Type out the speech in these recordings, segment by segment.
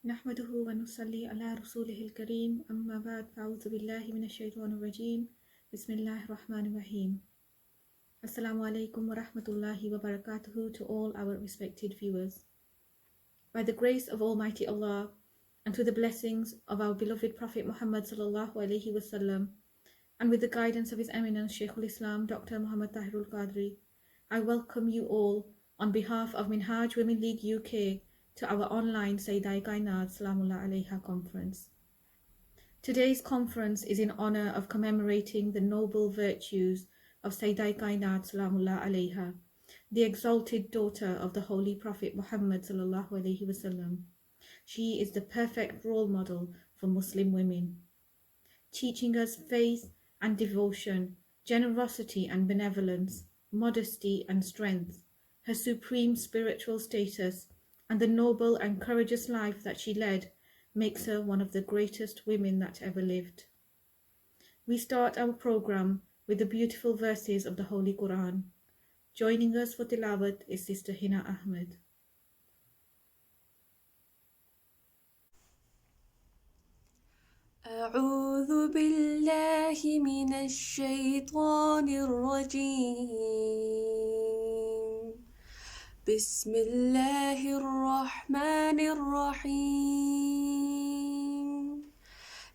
نحمده ونصلي على رسوله الكريم أما بعد فأعوذ بالله من الشيطان الرجيم بسم الله الرحمن الرحيم. Assalamu alaikum wa rahmatullahi wa barakatuhu to all our respected viewers. By the grace of Almighty Allah and through the blessings of our beloved Prophet Muhammad sallallahu alaihi wasallam and with the guidance of His Eminence Shaykhul Islam Dr. Muhammad Tahirul Qadri, I welcome you all on behalf of Minhaj Women League UK to our online Sayyidah Kainat Salamullah Alaiha conference. Today's conference is in honor of commemorating the noble virtues of Sayyidah Kainat Salamullah Alaiha, the exalted daughter of the Holy Prophet Muhammad sallallahu alaihi wasallam. She is the perfect role model for Muslim women, teaching us faith and devotion, generosity and benevolence, modesty and strength. Her supreme spiritual status and the noble and courageous life that she led makes her one of the greatest women that ever lived. We start our program with the beautiful verses of the Holy Quran. Joining us for tilawat is Sister Hina Ahmed. أعوذ بالله من الشيطان الرجيم بسم الله الرحمن الرحيم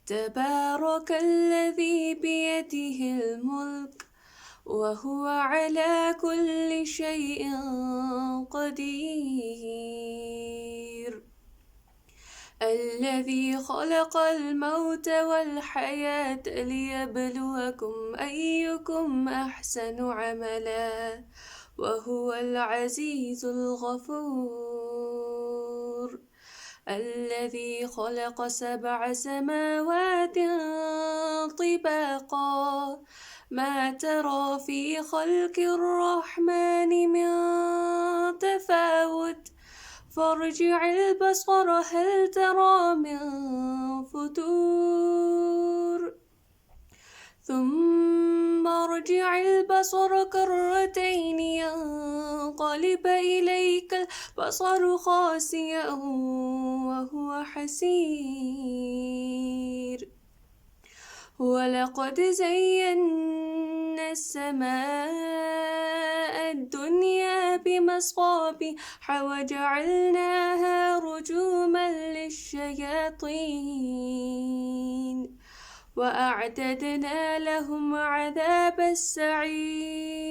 تبارك الذي بيده الملك وهو على كل شيء قدير الذي خلق الموت والحياة ليبلوكم أيكم أحسن عملا وهو العزيز الغفور الذي خلق 7 سماوات طباقا ما ترى في خلق الرحمن من تفاوت فارجع البصر هل ترى من فتور ثم ارجع البصر كرتين ينقلب إليك البصر خاسئا وهو حسير ولقد زينا السماء الدنيا بمصابيح وجعلناها رجوما للشياطين وأعتدنا لهم عذاب السعير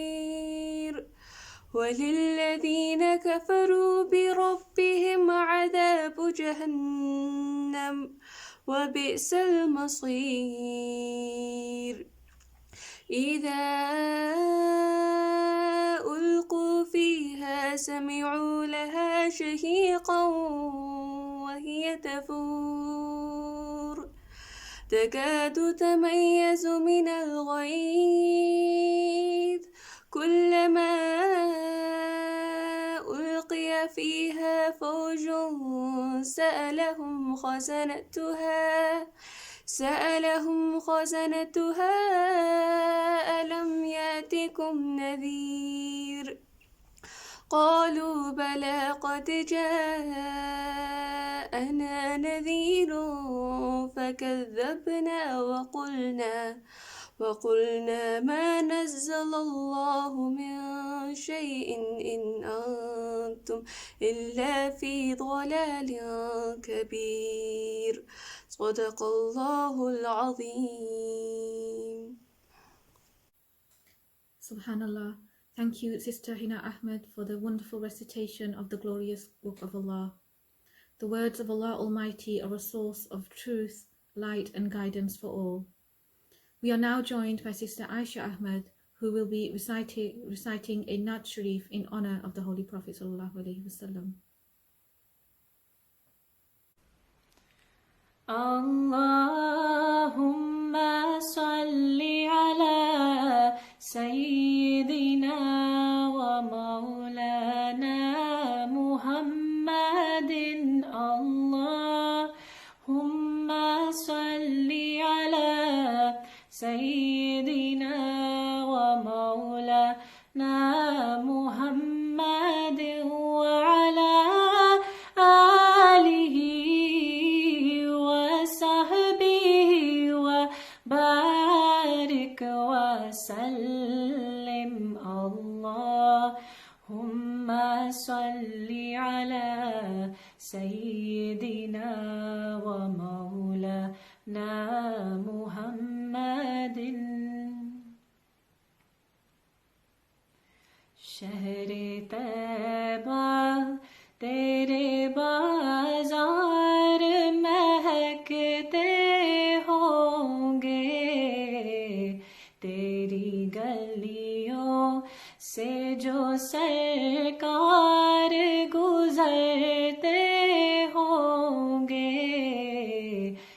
وللذين كفروا بربهم عذاب جهنم وبئس المصير إذا ألقوا فيها سمعوا لها شهيقا وهي تفور تكاد تميز من الغيظ كلما ألقي فيها فوج سألهم خزنتها ألم يأتكم نذير قالوا بلى قد جاءنا نذير فكذبنا وقلنا ما نزل الله من شيء إن أنتم إلا في ضلال كبير صدق الله العظيم. Subhanallah. Thank you, Sister Hina Ahmed, for the wonderful recitation of the glorious Book of Allah. The words of Allah Almighty are a source of truth, light and guidance for all. We are now joined by Sister Aisha Ahmed, who will be reciting a Naat Sharif in honor of the Holy Prophet sallallahu alaihi wasallam. Allahumma salli ala Sayyidina wa Maulana Muhammadin. Allahumma salli ala Sayyidina wa Maulana Muhammadin wa ala alihi على سيدنا ومولانا محمد. شہر طیبہ تیرے بازار مہکتے ہوں گے، تیری گلیوں سے جو سرکار گزرتے ہوں گے.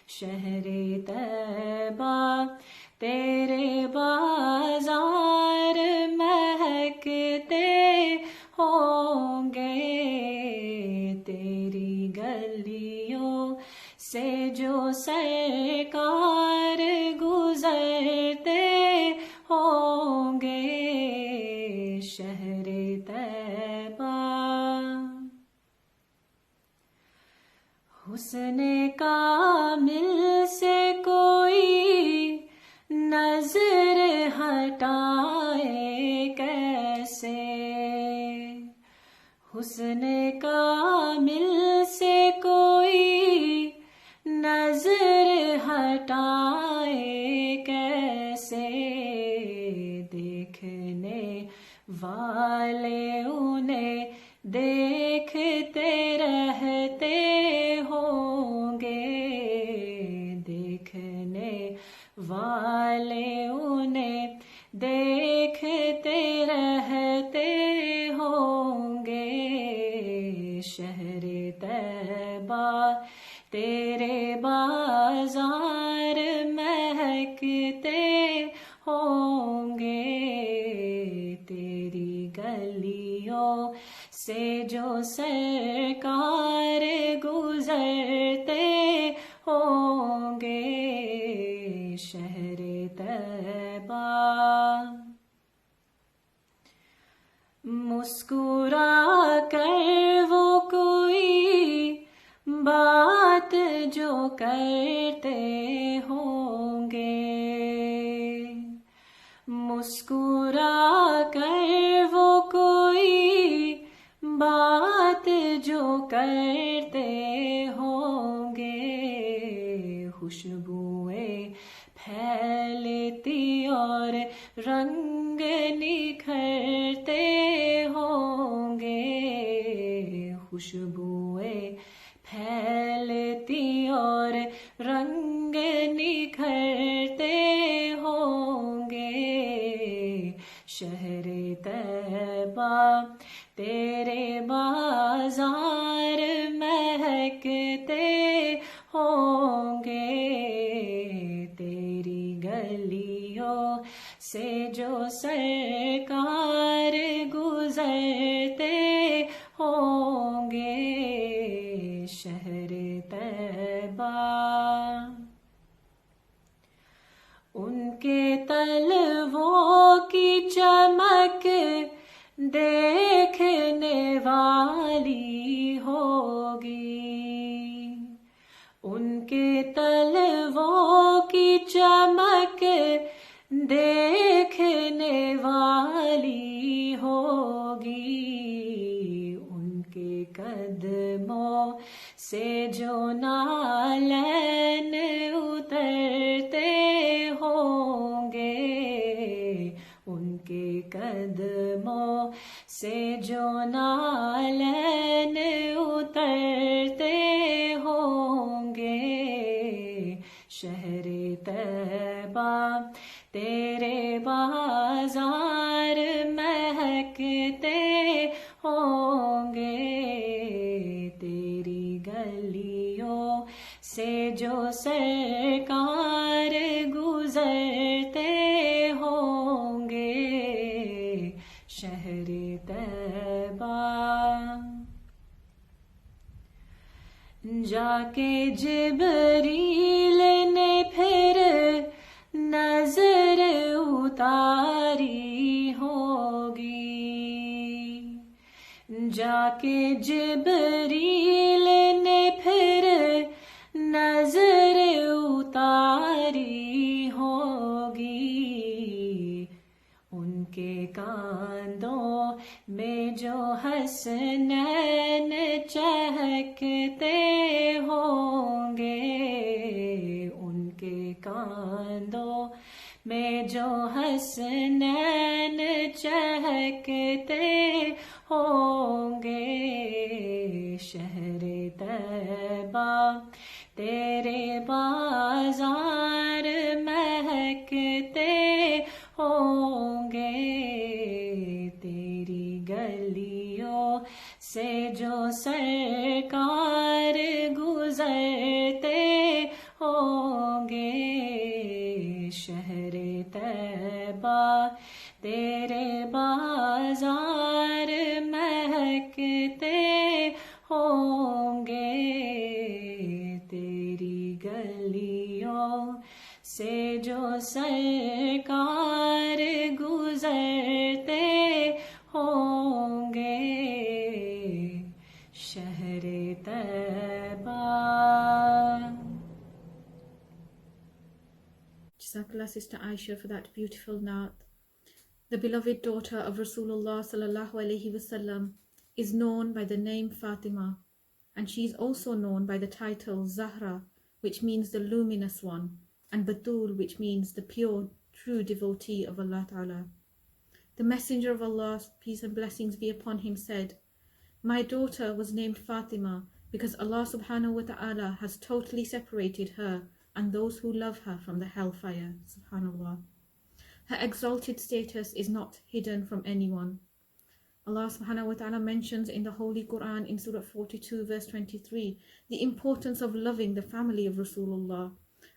شہر طیبہ تیرے بازار مہکتے ہوں گے، تیری گلیوں سے جو سرکار گزرتے ہوں گے. شہر طیبہ حسن کامل سے کوئی نظر ہٹائے کیسے، حسن کامل سے کوئی نظر ہٹائے کیسے. دیکھنے والے انہیں دیکھتے رہتے ہوں گے، دیکھنے والے انہیں دیکھتے رہتے ہوں گے. شہر طیبہ تیرے بازار مہکتے ہوں گے، تیری گلیوں سے جو سرکار گزرتے ہوں گے. شہر طیبہ مسکرا کر وہ کوئی بات جو کرتے ہوں گے، مسکرا کر وہ کوئی بات جو کرتے ہوں گے. خوشبوئیں پھیلتی اور رنگ نکھرتے ہوں گے، خوشبوئیں پھیلتی اور رنگ نکھرتے ہوں گے. شہر طیبہ تیرے بازار مہکتے ہوں گے، تیری گلیوں سے جو سرکار گزرتے ہوں گے. شہر طیبہ ان کے تلووں کی چمک دیکھنے والی ہوگی، ان کے تلووں کی چمک دیکھنے والی ہوگی. ان کے قدموں سے جو نالین اترتے ہوں گے، ان کے قدموں سے جو نالین اترتے ہوں گے. شہر طیبہ تیرے بازار مہکتے ہوں گے، تیری گلیوں سے جو سرکار گزرتے ہوں گے. شہر طیبہ جا کے جبریل نے پھر نظر اتاری ہوگی، جا کے جبریل نے پھر نظر اتاری ہوگی. ان کے کاندھوں میں جو حسنین چہکتے ہوں گے، ان کے کاندھوں میں جو حسنین چہکتے ہوں گے، شہر طیبہ تیرے بازار مہکتے ہوں گے، تیری گلیوں سے جو سرکار گزرتے ہوں گے، شہر طیبہ تیرے بازار مہکتے ہوں گے، تیری گلیوں سے جو سرکار گزرتے ہوں گے، شہر طیبہ. Jazakallah Sister Aisha for that beautiful naat. The beloved daughter of Rasulullah sallallahu alaihi wasallam is known by the name Fatima, and she is also known by the title Zahra, which means the luminous one, and Batul, which means the pure, true devotee of Allah Ta'ala. The Messenger of Allah, peace and blessings be upon him, said, "My daughter was named Fatima because Allah subhanahu wa ta'ala has totally separated her and those who love her from the hellfire." Subhanallah. Her exalted status is not hidden from anyone. Allah subhanahu wa ta'ala mentions in the Holy Quran in Surah 42 verse 23 the importance of loving the family of Rasulullah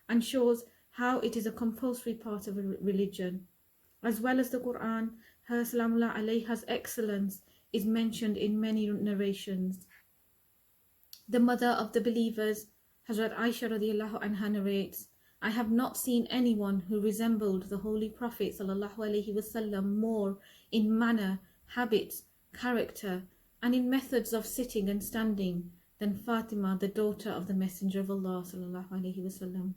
and shows how it is a compulsory part of a religion. As well as the Quran, her salamullah alayha's excellence is mentioned in many narrations. The mother of the believers, Hazrat Aisha radiallahu anha narrates, "I have not seen anyone who resembled the Holy Prophet sallallahu alaihi wasallam more in manner, habits, character, and in methods of sitting and standing than Fatima, the daughter of the Messenger of Allah sallallahu alaihi wasallam."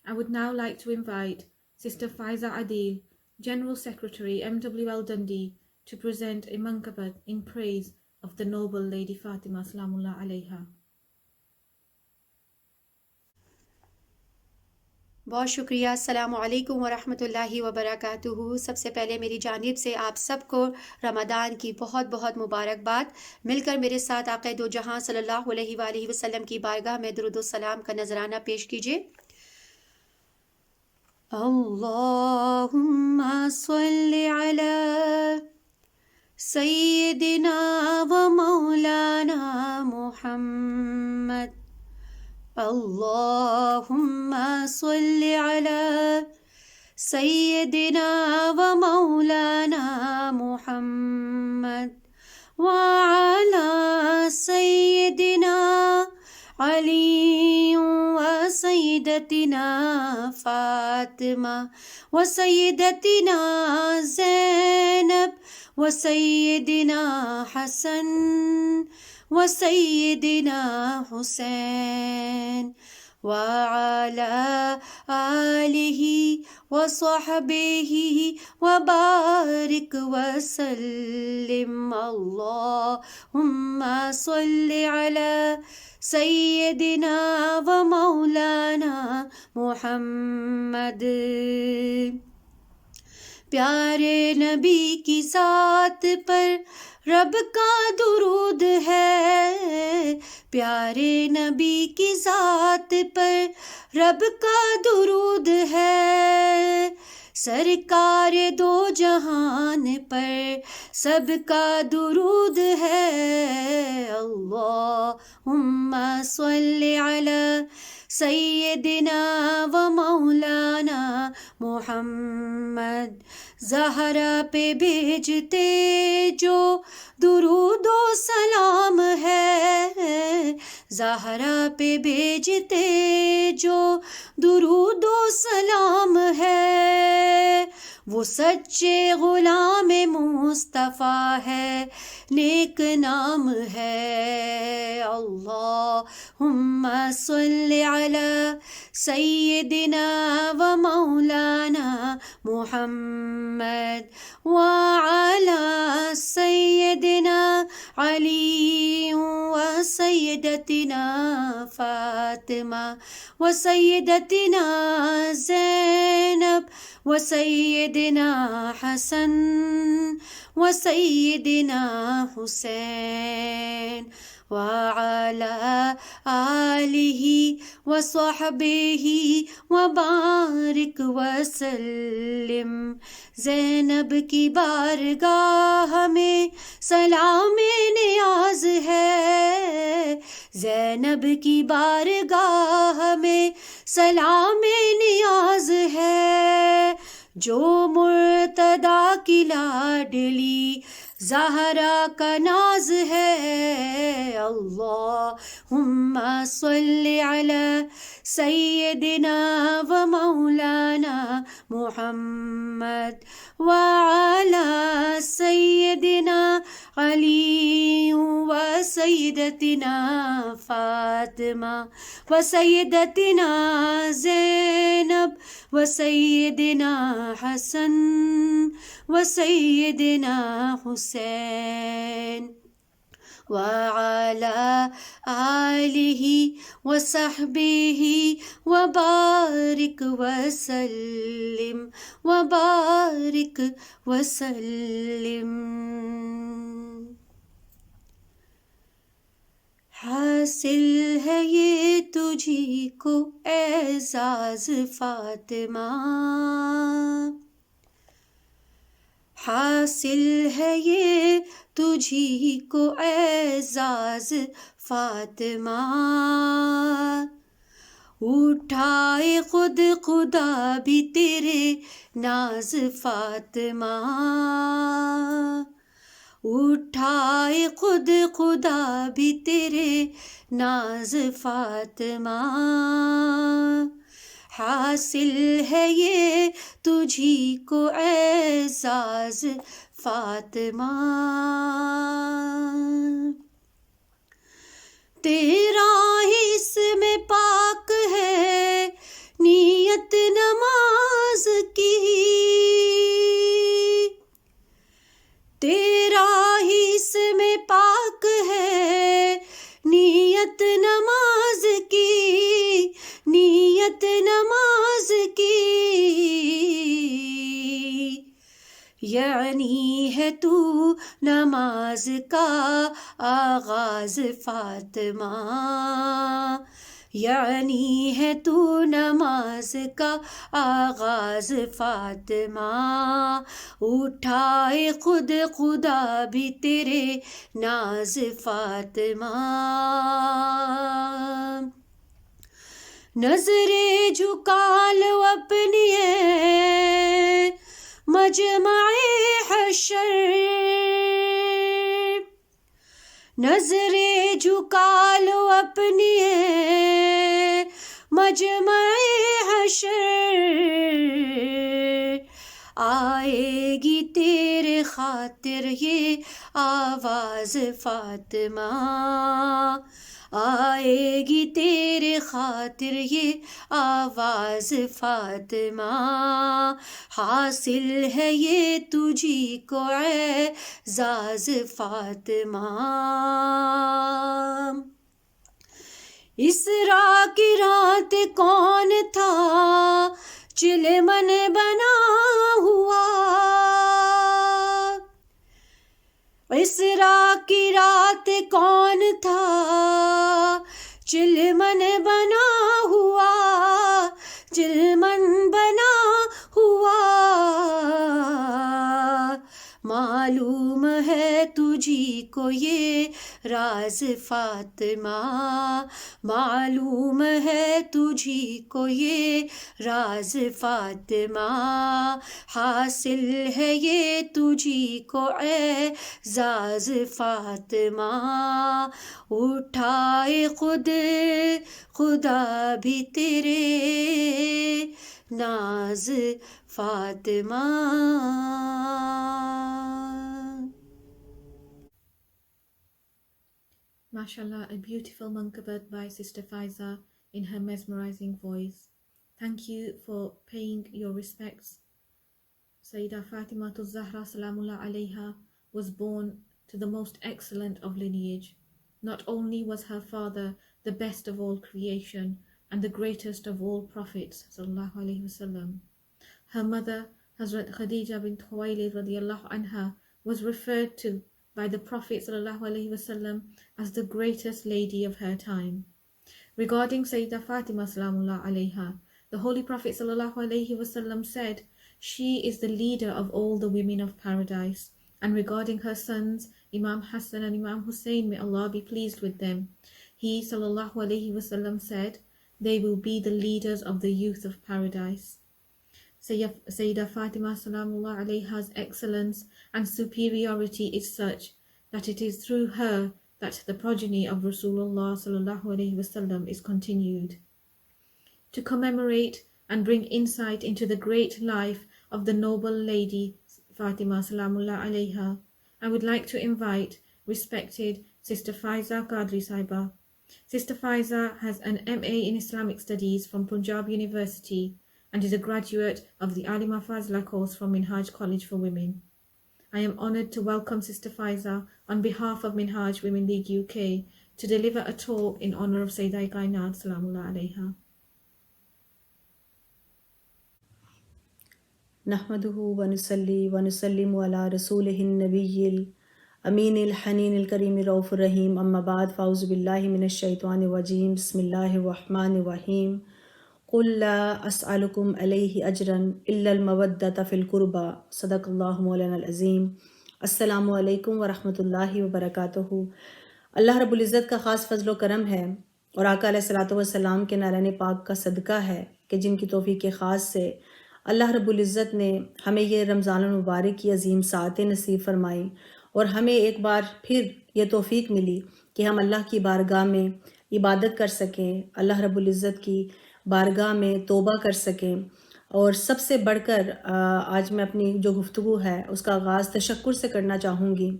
I would now like to invite Sister Faiza Adil, General Secretary MWL Dundee, to present a manqabat in praise of the noble Lady Fatima salamullah alayha. بہت شکریہ. السلام علیکم ورحمۃ اللہ وبرکاتہ. سب سے پہلے میری جانب سے آپ سب کو رمضان کی بہت بہت مبارکباد. مل کر میرے ساتھ آقا دو جہاں صلی اللہ علیہ وآلہ وسلم کی بارگاہ میں درود و سلام کا نذرانہ پیش کیجیے. اللہم صلی علی سیدنا و مولانا محمد. اللہم صلی علی سیدنا و مولانا محمد وعلی سیدنا علی و سیدتنا فاطمہ و سیدتنا زینب و سیدنا حسن و سیدنا حسین وعلى آلہ وصحبہ وبارک وسلم. اللہم صلی علی سیدنا و مولانا محمد. پیارے نبی کی ذات پر رب کا درود ہے، پیارے نبی کی ذات پر رب کا درود ہے، سرکار دو جہان پر سب کا درود ہے. اللہم صلی علی سیدنا و مولانا محمد. زہرا پہ بھیجتے جو درود و سلام ہے، زہرا پہ بھیجتے جو درود و سلام ہے، وہ سچے غلام مصطفیٰ ہے، نیک نام ہے. اللہم صلی علی سیدنا و مولانا محمد وعلی سیدنا علی و سیدتنا فاطمہ و سیدتنا زینب و سیدنا حسن و سیدنا حسین وعلى آلہ وصحبہ وبارک وسلم. زینب کی بارگاہ میں سلام نیاز ہے، زینب کی بارگاہ میں سلام نیاز ہے، جو مرتضیٰ کی لاڈلی زہرا کا ناز ہے. اللہم صلی علی سیدنا و مولانا محمد وعلی سیدنا علی و سیدتنا فاطمہ و سیدتنا زینب و سیدنا حسن و سیدنا حسین وعلى آلہ وصحبہ وبارک وسلم وبارک وسلم. حاصل ہے یہ تجھی کو اعزاز فاطمہ، حاصل ہے یہ تجھی کو اعزاز فاطمہ، اٹھائے خود خدا بھی تیرے ناز فاطمہ، اٹھائے خود خدا بھی تیرے ناز فاطمہ، حاصل ہے یہ تجھی کو اعزاز فاطمہ. تیرا ہی اس میں پاک ہے نیت نماز کی، تیرا ہی اس میں پاک ہے نیت نماز کی، نیت نماز کی، یعنی ہے تو نماز کا آغاز فاطمہ، یعنی ہے تو نماز کا آغاز فاطمہ، اٹھائے خود خدا بھی تیرے ناز فاطمہ. نظریں جھکا لو اپنی ہے مجمع حشر، نظریں جھکا لو اپنی ہے مجمع حشر، آئے گی تیرے خاطر یہ آواز فاطمہ، آئے گی تیرے خاطر یہ آواز فاطمہ، حاصل ہے یہ تجھی کو اعزاز فاطمہ. اسراء کی رات کون تھا چلمن بنا ہوا، اسراء کی رات کون تھا چلمن بنا ہوا، چلمن بنا ہوا، معلوم ہے تجھی کو یہ راز فاطمہ، معلوم ہے تجھی کو یہ راز فاطمہ، حاصل ہے یہ تجھی کو اعزاز فاطمہ، اٹھائے خود خدا بھی تیرے ناز Fatima. MashaAllah, a beautiful manqabat by Sister Faiza in her mesmerizing voice. Thank you for paying your respects. Sayyidah Fatimatul Zahra Salamullah Alayha was born to the most excellent of lineage, Not only was her father the best of all creation and the greatest of all prophets sallallahu alaihi wasallam, her mother Hazrat Khadija bint Khuwaylid radiyallahu anha was referred to by the Prophet sallallahu alaihi wasallam as the greatest lady of her time. Regarding Sayyidah Fatima salamullah alayha, the Holy Prophet sallallahu alaihi wasallam said, "She is the leader of all the women of paradise." And regarding her sons, Imam Hassan and Imam Hussein, may Allah be pleased with them, he sallallahu alaihi wasallam said, "They will be the leaders of the youth of paradise." Sayyidah Fatima salamullah alayha's excellence and superiority is such that it is through her that the progeny of Rasulullah sallallahu alaihi wasallam is continued. To commemorate and bring insight into the great life of the noble lady Fatima salamullah alayha, I would like to invite respected Sister Faiza Qadri Saiba. Sister Faiza has an MA in Islamic Studies from Punjab University and is a graduate of the Alima Fazla course from Minhaj College for Women. I am honoured to welcome Sister Faiza on behalf of Minhaj Women League UK to deliver a talk in honour of Sayyidah Kainat salamullah alayha. نحمده ونصلي ونسلم على رسوله النبي الأمين الحنين الكريم الرؤوف الرحيم أما بعد فأعوذ بالله من الشيطان الرجيم بسم الله الرحمن الرحيم قل لا أسألكم عليه أجرا إلا المودة في القربى صدق الله مولانا العظیم. السلام علیکم ورحمۃ اللہ وبرکاتہ. اللہ رب العزت کا خاص فضل و کرم ہے اور آقا علیہ الصلوۃ والسلام کے نارین پاک کا صدقہ ہے کہ جن کی توفیق خاص سے اللہ رب العزت نے ہمیں یہ رمضان المبارک کی عظیم ساعتیں نصیب فرمائیں اور ہمیں ایک بار پھر یہ توفیق ملی کہ ہم اللہ کی بارگاہ میں عبادت کر سکیں، اللہ رب العزت کی بارگاہ میں توبہ کر سکیں. اور سب سے بڑھ کر آج میں اپنی جو گفتگو ہے اس کا آغاز تشکر سے کرنا چاہوں گی،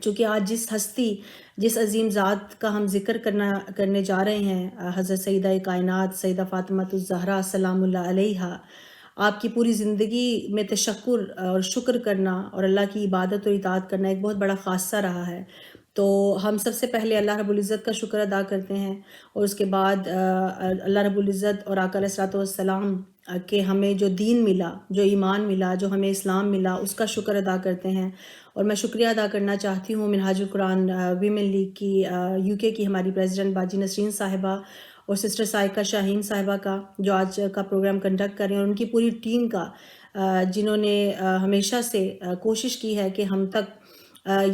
چونکہ آج جس ہستی جس عظیم ذات کا ہم ذکر کرنے جا رہے ہیں، حضرت سیدہ کائنات سیدہ فاطمہ الزہرا سلام اللہ علیہا، آپ کی پوری زندگی میں تشکر اور شکر کرنا اور اللہ کی عبادت اور اطاعت کرنا ایک بہت بڑا خاصہ رہا ہے. تو ہم سب سے پہلے اللہ رب العزت کا شکر ادا کرتے ہیں اور اس کے بعد اللہ رب العزت اور آقا علیہ الصلوۃ والسلام کہ ہمیں جو دین ملا، جو ایمان ملا، جو ہمیں اسلام ملا، اس کا شکر ادا کرتے ہیں. اور میں شکریہ ادا کرنا چاہتی ہوں منہاج القرآن ویمن لیگ کی UK کی ہماری پریزیڈنٹ باجی نسرین صاحبہ اور سسٹر سائقہ شاہین صاحبہ کا جو آج کا پروگرام کنڈکٹ کر رہے ہیں، اور ان کی پوری ٹیم کا جنہوں نے ہمیشہ سے کوشش کی ہے کہ ہم تک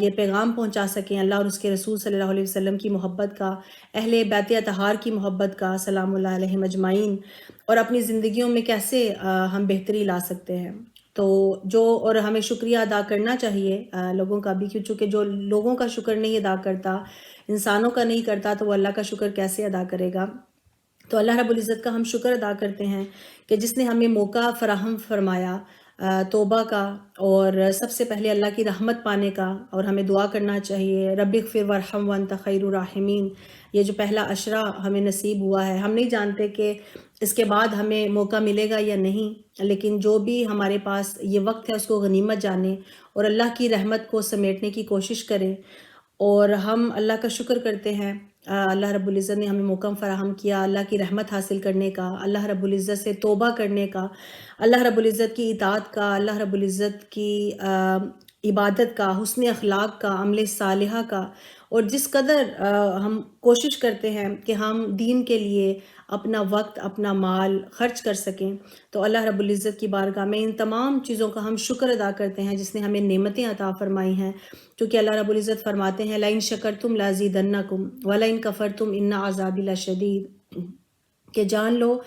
یہ پیغام پہنچا سکیں اللہ اور اس کے رسول صلی اللہ علیہ وسلم کی محبت کا، اہل بیت اطہار کی محبت کا سلام اللہ علیہم اجمعین، اور اپنی زندگیوں میں کیسے ہم بہتری لا سکتے ہیں. تو اور ہمیں شکریہ ادا کرنا چاہیے لوگوں کا بھی، چونکہ جو لوگوں کا شکر نہیں ادا کرتا، انسانوں کا نہیں کرتا، تو وہ اللہ کا شکر کیسے ادا کرے گا. تو اللہ رب العزت کا ہم شکر ادا کرتے ہیں کہ جس نے ہمیں موقع فراہم فرمایا توبہ کا، اور سب سے پہلے اللہ کی رحمت پانے کا. اور ہمیں دعا کرنا چاہیے رب اغفر وارحم وانت خیر الراحمین. یہ جو پہلا عشرہ ہمیں نصیب ہوا ہے، ہم نہیں جانتے کہ اس کے بعد ہمیں موقع ملے گا یا نہیں، لیکن جو بھی ہمارے پاس یہ وقت ہے اس کو غنیمت جانیں اور اللہ کی رحمت کو سمیٹنے کی کوشش کریں. اور ہم اللہ کا شکر کرتے ہیں، اللہ رب العزت نے ہمیں موقع فراہم کیا اللہ کی رحمت حاصل کرنے کا، اللہ رب العزت سے توبہ کرنے کا، اللہ رب العزت کی اطاعت کا، اللہ رب العزت کی عبادت کا، حسن اخلاق کا، عمل صالحہ کا. اور جس قدر ہم کوشش کرتے ہیں کہ ہم دین کے لیے اپنا وقت، اپنا مال خرچ کر سکیں، تو اللہ رب العزت کی بارگاہ میں ان تمام چیزوں کا ہم شکر ادا کرتے ہیں جس نے ہمیں نعمتیں عطا فرمائی ہیں. کیونکہ اللہ رب العزت فرماتے ہیں لَإِن شَكَرْتُمْ لَأَزِيدَنَّكُمْ وَلَئِن كَفَرْتُمْ إِنَّ عَذَابِي لَشَدِيدٌ، کہ جان لو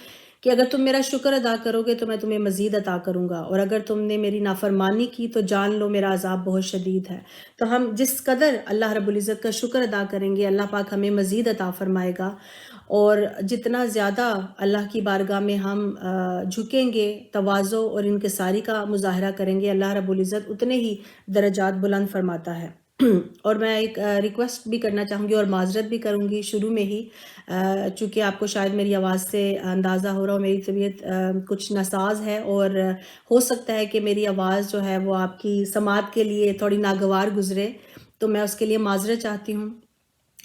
کہ اگر تم میرا شکر ادا کرو گے تو میں تمہیں مزید عطا کروں گا، اور اگر تم نے میری نافرمانی کی تو جان لو میرا عذاب بہت شدید ہے. تو ہم جس قدر اللہ رب العزت کا شکر ادا کریں گے، اللہ پاک ہمیں مزید عطا فرمائے گا. اور جتنا زیادہ اللہ کی بارگاہ میں ہم جھکیں گے، تواضع اور انکساری کا مظاہرہ کریں گے، اللہ رب العزت اتنے ہی درجات بلند فرماتا ہے. اور میں ایک ریکویسٹ بھی کرنا چاہوں گی اور معذرت بھی کروں گی شروع میں ہی، چونکہ آپ کو شاید میری آواز سے اندازہ ہو رہا ہو میری طبیعت کچھ ناساز ہے، اور ہو سکتا ہے کہ میری آواز جو ہے وہ آپ کی سماعت کے لیے تھوڑی ناگوار گزرے، تو میں اس کے لیے معذرت چاہتی ہوں.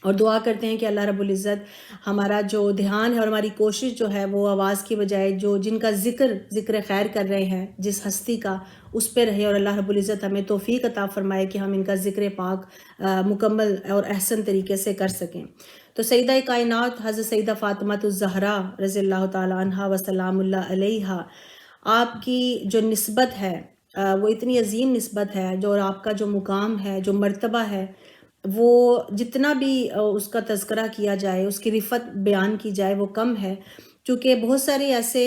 اور دعا کرتے ہیں کہ اللہ رب العزت ہمارا جو دھیان ہے اور ہماری کوشش جو ہے وہ آواز کی بجائے جن کا ذکر خیر کر رہے ہیں جس ہستی کا، اس پہ رہے، اور اللہ رب العزت ہمیں توفیق عطا فرمائے کہ ہم ان کا ذکر پاک مکمل اور احسن طریقے سے کر سکیں۔ تو سیدہ کائنات حضرت سیدہ فاطمہ الزہرا رضی اللہ تعالیٰ عنہا وسلام اللہ علیہا، آپ کی جو نسبت ہے وہ اتنی عظیم نسبت ہے، جو آپ کا جو مقام ہے، جو مرتبہ ہے، وہ جتنا بھی اس کا تذکرہ کیا جائے، اس کی رفت بیان کی جائے، وہ کم ہے، چونکہ بہت سارے ایسے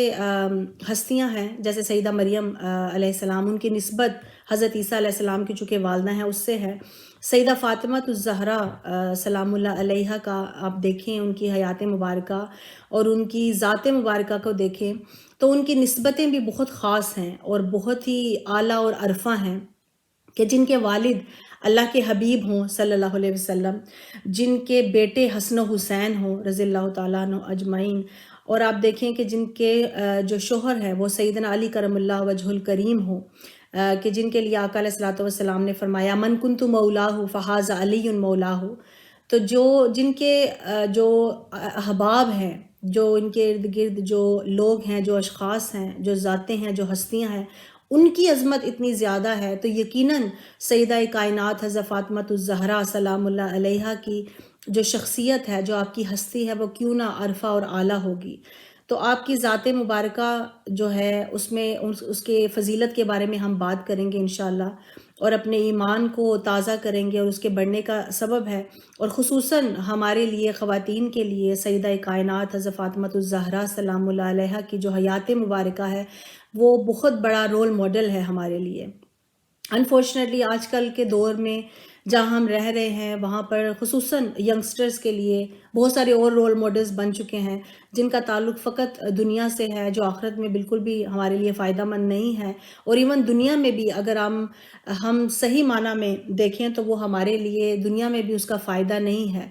ہستیاں ہیں جیسے سیدہ مریم علیہ السلام، ان کی نسبت حضرت عیسیٰ علیہ السلام کی چونکہ والدہ ہیں اس سے ہے۔ سیدہ فاطمہ الزہرا سلام اللہ علیہا کا آپ دیکھیں، ان کی حیات مبارکہ اور ان کی ذات مبارکہ کو دیکھیں تو ان کی نسبتیں بھی بہت خاص ہیں اور بہت ہی اعلیٰ اور عرفہ ہیں، کہ جن کے والد اللہ کے حبیب ہوں صلی اللہ علیہ وسلم، جن کے بیٹے حسن و حسین ہوں رضی اللہ تعالیٰ عنہ اجمعین، اور آپ دیکھیں کہ جن کے جو شوہر ہے وہ سیدنا علی کرم اللہ وجہ الکریم ہوں، کہ جن کے لیے آقا علیہ الصلوۃ والسلام نے فرمایا من کنت مولاہ فہذا علی مولاہ۔ تو جن کے جو احباب ہیں، جو ان کے ارد گرد جو لوگ ہیں، جو اشخاص ہیں، جو ذاتیں ہیں، جو ہستیاں ہیں، ان کی عظمت اتنی زیادہ ہے، تو یقیناً سیدہ کائنات حضرت فاطمہ الزہرا سلام اللہ علیہا کی جو شخصیت ہے، جو آپ کی ہستی ہے، وہ کیوں نہ عرفہ اور اعلیٰ ہوگی۔ تو آپ کی ذات مبارکہ جو ہے اس میں اس کے فضیلت کے بارے میں ہم بات کریں گے انشاءاللہ، اور اپنے ایمان کو تازہ کریں گے، اور اس کے بڑھنے کا سبب ہے، اور خصوصاً ہمارے لیے خواتین کے لیے سیدہ کائنات حضرت فاطمہ الزہرا سلام اللہ علیہا کی جو حیات مبارکہ ہے وہ بہت بڑا رول ماڈل ہے ہمارے لیے۔ انفارچونیٹلی آج کل کے دور میں جہاں ہم رہ رہے ہیں وہاں پر خصوصاً ینگسٹرز کے لیے بہت سارے اور رول ماڈلز بن چکے ہیں جن کا تعلق فقط دنیا سے ہے، جو آخرت میں بالکل بھی ہمارے لیے فائدہ مند نہیں ہے، اور ایون دنیا میں بھی اگر ہم صحیح معنی میں دیکھیں تو وہ ہمارے لیے دنیا میں بھی اس کا فائدہ نہیں ہے۔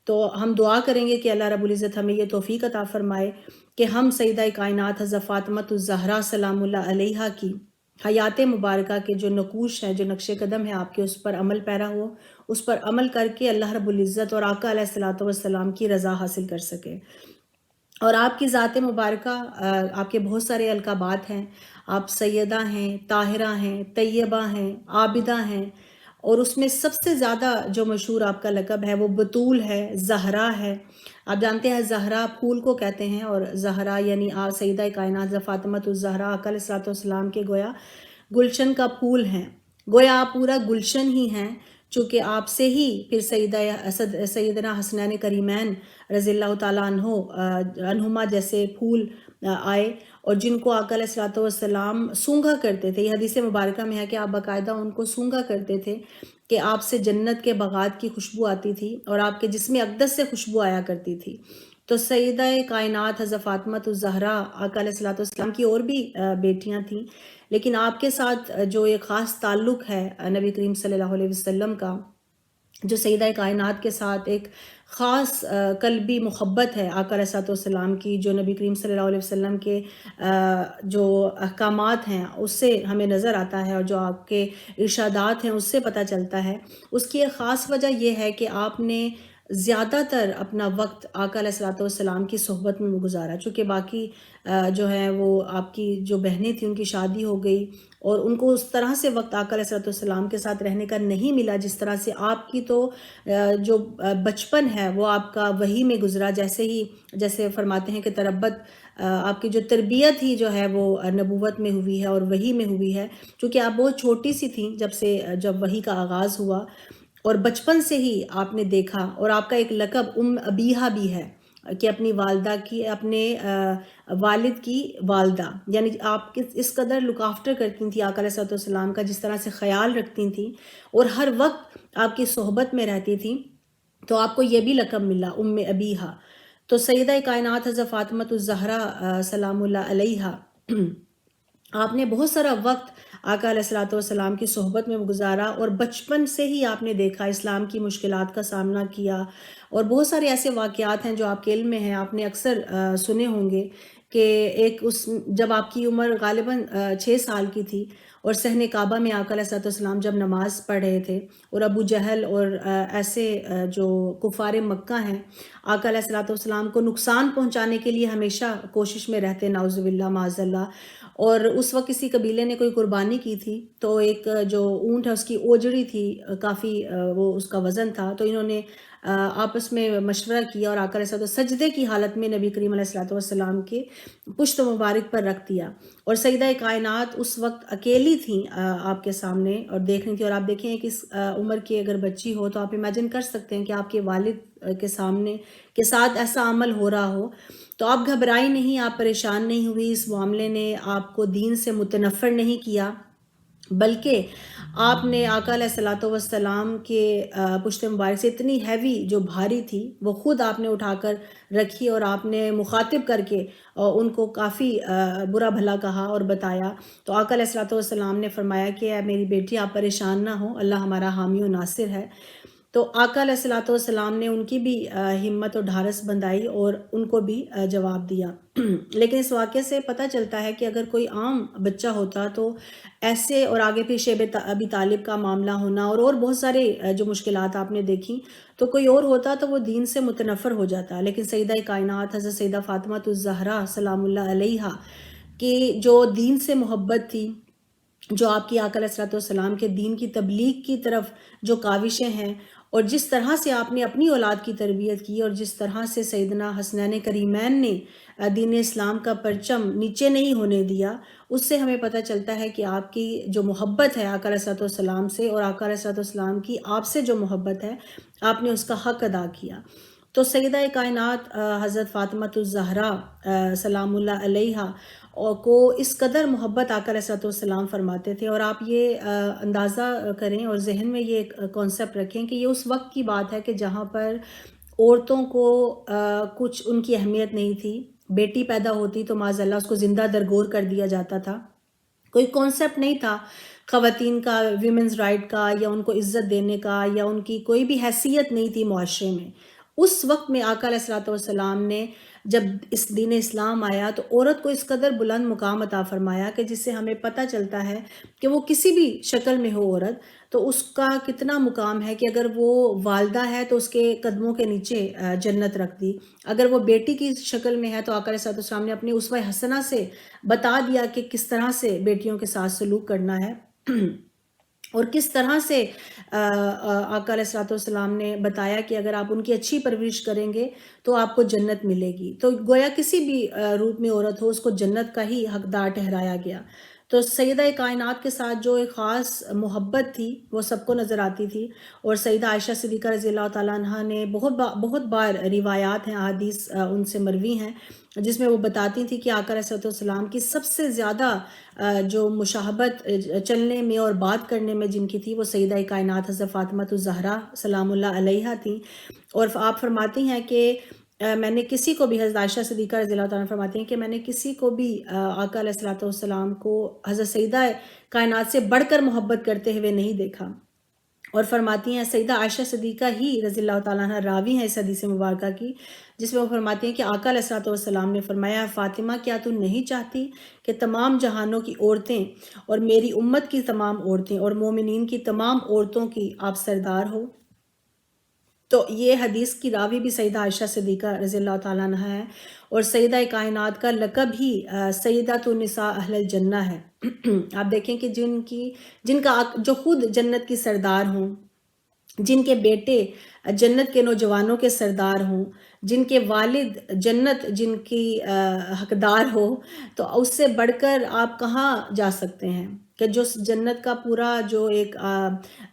تو ہم دعا کریں گے کہ اللہ رب العزت ہمیں یہ توفیق عطا فرمائے کہ ہم سیدہ کائنات حضرت فاطمہ الزہرا سلام اللہ علیہا کی حیات مبارکہ کے جو نقوش ہیں، جو نقش قدم ہے آپ کے، اس پر عمل پیرا ہو، اس پر عمل کر کے اللہ رب العزت اور آقا علیہ الصلوۃ والسلام کی رضا حاصل کر سکے۔ اور آپ کی ذات مبارکہ آپ کے بہت سارے القابات ہیں، آپ سیدہ ہیں، طاہرہ ہیں، طیبہ ہیں، عابدہ ہیں، اور اس میں سب سے زیادہ جو مشہور آپ کا لقب ہے وہ بطول ہے، زہرا ہے۔ آپ جانتے ہیں زہرا پھول کو کہتے ہیں، اور زہرا یعنی سیدہ کائنات فاطمہ الزہرا آقا علیہ الصلوۃ والسلام کے گویا گلشن کا پھول ہیں، گویا آپ پورا گلشن ہی ہیں، چونکہ آپ سے ہی پھر سیدنا حسنین کریمین رضی اللہ تعالیٰ عنہما جیسے پھول آئے، اور جن کو آقا علیہ الصلوۃ والسلام سونگھا کرتے تھے۔ یہ حدیث مبارکہ میں ہے کہ آپ باقاعدہ ان کو سونگھا کرتے تھے کہ آپ سے جنت کے باغات کی خوشبو آتی تھی اور آپ کے جسم اقدس سے خوشبو آیا کرتی تھی۔ تو سیدہ کائنات حضرت فاطمہ الزہرا آقا علیہ الصلوۃ والسلام کی اور بھی بیٹیاں تھیں، لیکن آپ کے ساتھ جو ایک خاص تعلق ہے نبی کریم صلی اللہ علیہ وسلم کا، جو سیدہ کائنات کے ساتھ ایک خاص قلبی محبت ہے آقا علیہ الصلوۃ والسلام کی، جو نبی کریم صلی اللہ علیہ وسلم کے جو احکامات ہیں اس سے ہمیں نظر آتا ہے، اور جو آپ کے ارشادات ہیں اس سے پتہ چلتا ہے۔ اس کی ایک خاص وجہ یہ ہے کہ آپ نے زیادہ تر اپنا وقت آقا علیہ الصلوۃ والسلام کی صحبت میں گزارا، چونکہ باقی جو ہیں وہ آپ کی جو بہنیں تھیں ان کی شادی ہو گئی، اور ان کو اس طرح سے وقت آقا علیہ الصلوۃ والسلام کے ساتھ رہنے کا نہیں ملا جس طرح سے آپ کی تو جو بچپن ہے وہ آپ کا وحی میں گزرا، جیسے فرماتے ہیں کہ تربت آپ کی جو تربیت ہی جو ہے وہ نبوت میں ہوئی ہے اور وحی میں ہوئی ہے، چونکہ آپ بہت چھوٹی سی تھیں جب وحی کا آغاز ہوا، اور بچپن سے ہی آپ نے دیکھا، اور آپ کا ایک لقب ابیہا بھی ہے کہ اپنی والدہ کی، اپنے والد کی والدہ، یعنی آپ اس قدر لک آفٹر کرتی تھیں آقا علیہ الصلوۃ والسلام کا، جس طرح سے خیال رکھتی تھیں اور ہر وقت آپ کی صحبت میں رہتی تھیں، تو آپ کو یہ بھی لقب ملا ابیہا۔ تو سیدہ کائنات حضرت فاطمہ الزہرا سلام اللہ علیہا، آپ نے بہت سارا وقت آقا علیہ الصلوۃ والسلام کی صحبت میں گزارا، اور بچپن سے ہی آپ نے دیکھا اسلام کی مشکلات کا سامنا کیا، اور بہت سارے ایسے واقعات ہیں جو آپ کے علم میں ہیں، آپ نے اکثر سنے ہوں گے کہ جب آپ کی عمر غالباً 6 سال کی تھی، اور صحن کعبہ میں آقا علیہ السلام جب نماز پڑھ رہے تھے اور ابو جہل اور ایسے جو کفار مکہ ہیں آقا علیہ السلام کو نقصان پہنچانے کے لیے ہمیشہ کوشش میں رہتے، نعوذ باللہ معاذ اللہ، اور اس وقت کسی قبیلے نے کوئی قربانی کی تھی تو ایک جو اونٹ ہے اس کی اوجڑی تھی، کافی وہ اس کا وزن تھا، تو انہوں نے آپس میں مشورہ کیا اور آقا علیہ السلام سجدے کی حالت میں نبی کریم علیہ السلام کے پشت مبارک پر رکھ دیا، اور سیدہ کائنات اس وقت اکیلی تھیں آپ کے سامنے اور دیکھ رہی تھی، اور آپ دیکھیں کہ اس عمر کی اگر بچی ہو تو آپ امیجن کر سکتے ہیں کہ آپ کے والد کے سامنے کے ساتھ ایسا عمل ہو رہا ہو، تو آپ گھبرائی نہیں، آپ پریشان نہیں ہوئی، اس معاملے نے آپ کو دین سے متنفر نہیں کیا، بلکہ آپ نے آقا علیہ السلام کے پشت مبارک سے اتنی ہیوی جو بھاری تھی وہ خود آپ نے اٹھا کر رکھی، اور آپ نے مخاطب کر کے ان کو کافی برا بھلا کہا اور بتایا، تو آقا علیہ السلام نے فرمایا کہ اے میری بیٹی آپ پریشان نہ ہو، اللہ ہمارا حامی و ناصر ہے۔ تو آقا علیہ السلام نے ان کی بھی ہمت اور ڈھارس بندھائی اور ان کو بھی جواب دیا۔ لیکن اس واقعے سے پتہ چلتا ہے کہ اگر کوئی عام بچہ ہوتا تو ایسے، اور آگے پھر شیب ابی طالب کا معاملہ ہونا اور بہت سارے جو مشکلات آپ نے دیکھی، تو کوئی اور ہوتا تو وہ دین سے متنفر ہو جاتا، لیکن سیدہ کائنات حضرت سیدہ فاطمہ الزہرا سلام اللہ علیہا کی جو دین سے محبت تھی، جو آپ کی آقا علیہ السلام کے دین کی تبلیغ کی طرف جو کاوشیں ہیں، اور جس طرح سے آپ نے اپنی اولاد کی تربیت کی، اور جس طرح سے سیدنا حسنین کریمین نے دین اسلام کا پرچم نیچے نہیں ہونے دیا، اس سے ہمیں پتہ چلتا ہے کہ آپ کی جو محبت ہے آقا علیہ السلام سے، اور آقا علیہ السلام کی آپ سے جو محبت ہے آپ نے اس کا حق ادا کیا۔ تو سیدہ کائنات حضرت فاطمہ الزہرا سلام اللہ علیہا کو اس قدر محبت آقا علیہ السلام فرماتے تھے، اور آپ یہ اندازہ کریں اور ذہن میں یہ کانسیپٹ رکھیں کہ یہ اس وقت کی بات ہے کہ جہاں پر عورتوں کو کچھ ان کی اہمیت نہیں تھی، بیٹی پیدا ہوتی تو معاذ اللہ اس کو زندہ درگور کر دیا جاتا تھا، کوئی کانسیپٹ نہیں تھا خواتین کا، ویمنز رائٹ کا، یا ان کو عزت دینے کا، یا ان کی کوئی بھی حیثیت نہیں تھی معاشرے میں۔ اس وقت میں آقا علیہ السلام نے جب اس دین اسلام آیا تو عورت کو اس قدر بلند مقام عطا فرمایا کہ جس سے ہمیں پتہ چلتا ہے کہ وہ کسی بھی شکل میں ہو عورت تو اس کا کتنا مقام ہے، کہ اگر وہ والدہ ہے تو اس کے قدموں کے نیچے جنت رکھ دی، اگر وہ بیٹی کی شکل میں ہے تو آقا علیہ السلام نے اپنی اسوہ حسنہ سے بتا دیا کہ کس طرح سے بیٹیوں کے ساتھ سلوک کرنا ہے، اور کس طرح سے آقا علیہ السلام نے بتایا کہ اگر آپ ان کی اچھی پرورش کریں گے تو آپ کو جنت ملے گی، تو گویا کسی بھی روپ میں عورت ہو اس کو جنت کا ہی حقدار ٹھہرایا گیا۔ تو سیدہ کائنات کے ساتھ جو ایک خاص محبت تھی وہ سب کو نظر آتی تھی، اور سیدہ عائشہ صدیقہ رضی اللہ تعالیٰ عنہ نے بہت بار روایات ہیں، احادیث ان سے مروی ہیں جس میں وہ بتاتی تھی کہ آقا علیہ السلام کی سب سے زیادہ جو مشاہبت چلنے میں اور بات کرنے میں جن کی تھی وہ سیدہ کائنات حضرت فاطمہ الزہرا سلام اللہ علیہا تھیں، اور آپ فرماتی ہیں کہ میں نے کسی کو بھی، حضرت عائشہ صدیقہ رضی اللہ تعالیٰ فرماتی ہیں کہ میں نے کسی کو بھی آقا علیہ السلام کو حضرت سیدہ کائنات سے بڑھ کر محبت کرتے ہوئے نہیں دیکھا، اور فرماتی ہیں سیدہ عائشہ صدیقہ ہی رضی اللہ تعالیٰ عنہ راوی ہیں اس حدیث مبارکہ کی، جس میں وہ فرماتی ہیں کہ آقا علیہ السلام نے فرمایا فاطمہ کیا تو نہیں چاہتی کہ تمام جہانوں کی عورتیں اور میری امت کی تمام عورتیں اور مومنین کی تمام عورتوں کی آپ سردار ہو؟ تو یہ حدیث کی راوی بھی سیدہ عائشہ صدیقہ رضی اللہ تعالیٰ عنہ ہے، اور سیدہ کائنات کا لقب ہی سیدۃ النساء اہل الجنہ ہے۔ آپ دیکھیں کہ جن کا جو خود جنت کی سردار ہوں، جن کے بیٹے جنت کے نوجوانوں کے سردار ہوں، جن کے والد جنت جن کی حقدار ہو، تو اس سے بڑھ کر آپ کہاں جا سکتے ہیں، کہ جو جنت کا پورا جو ایک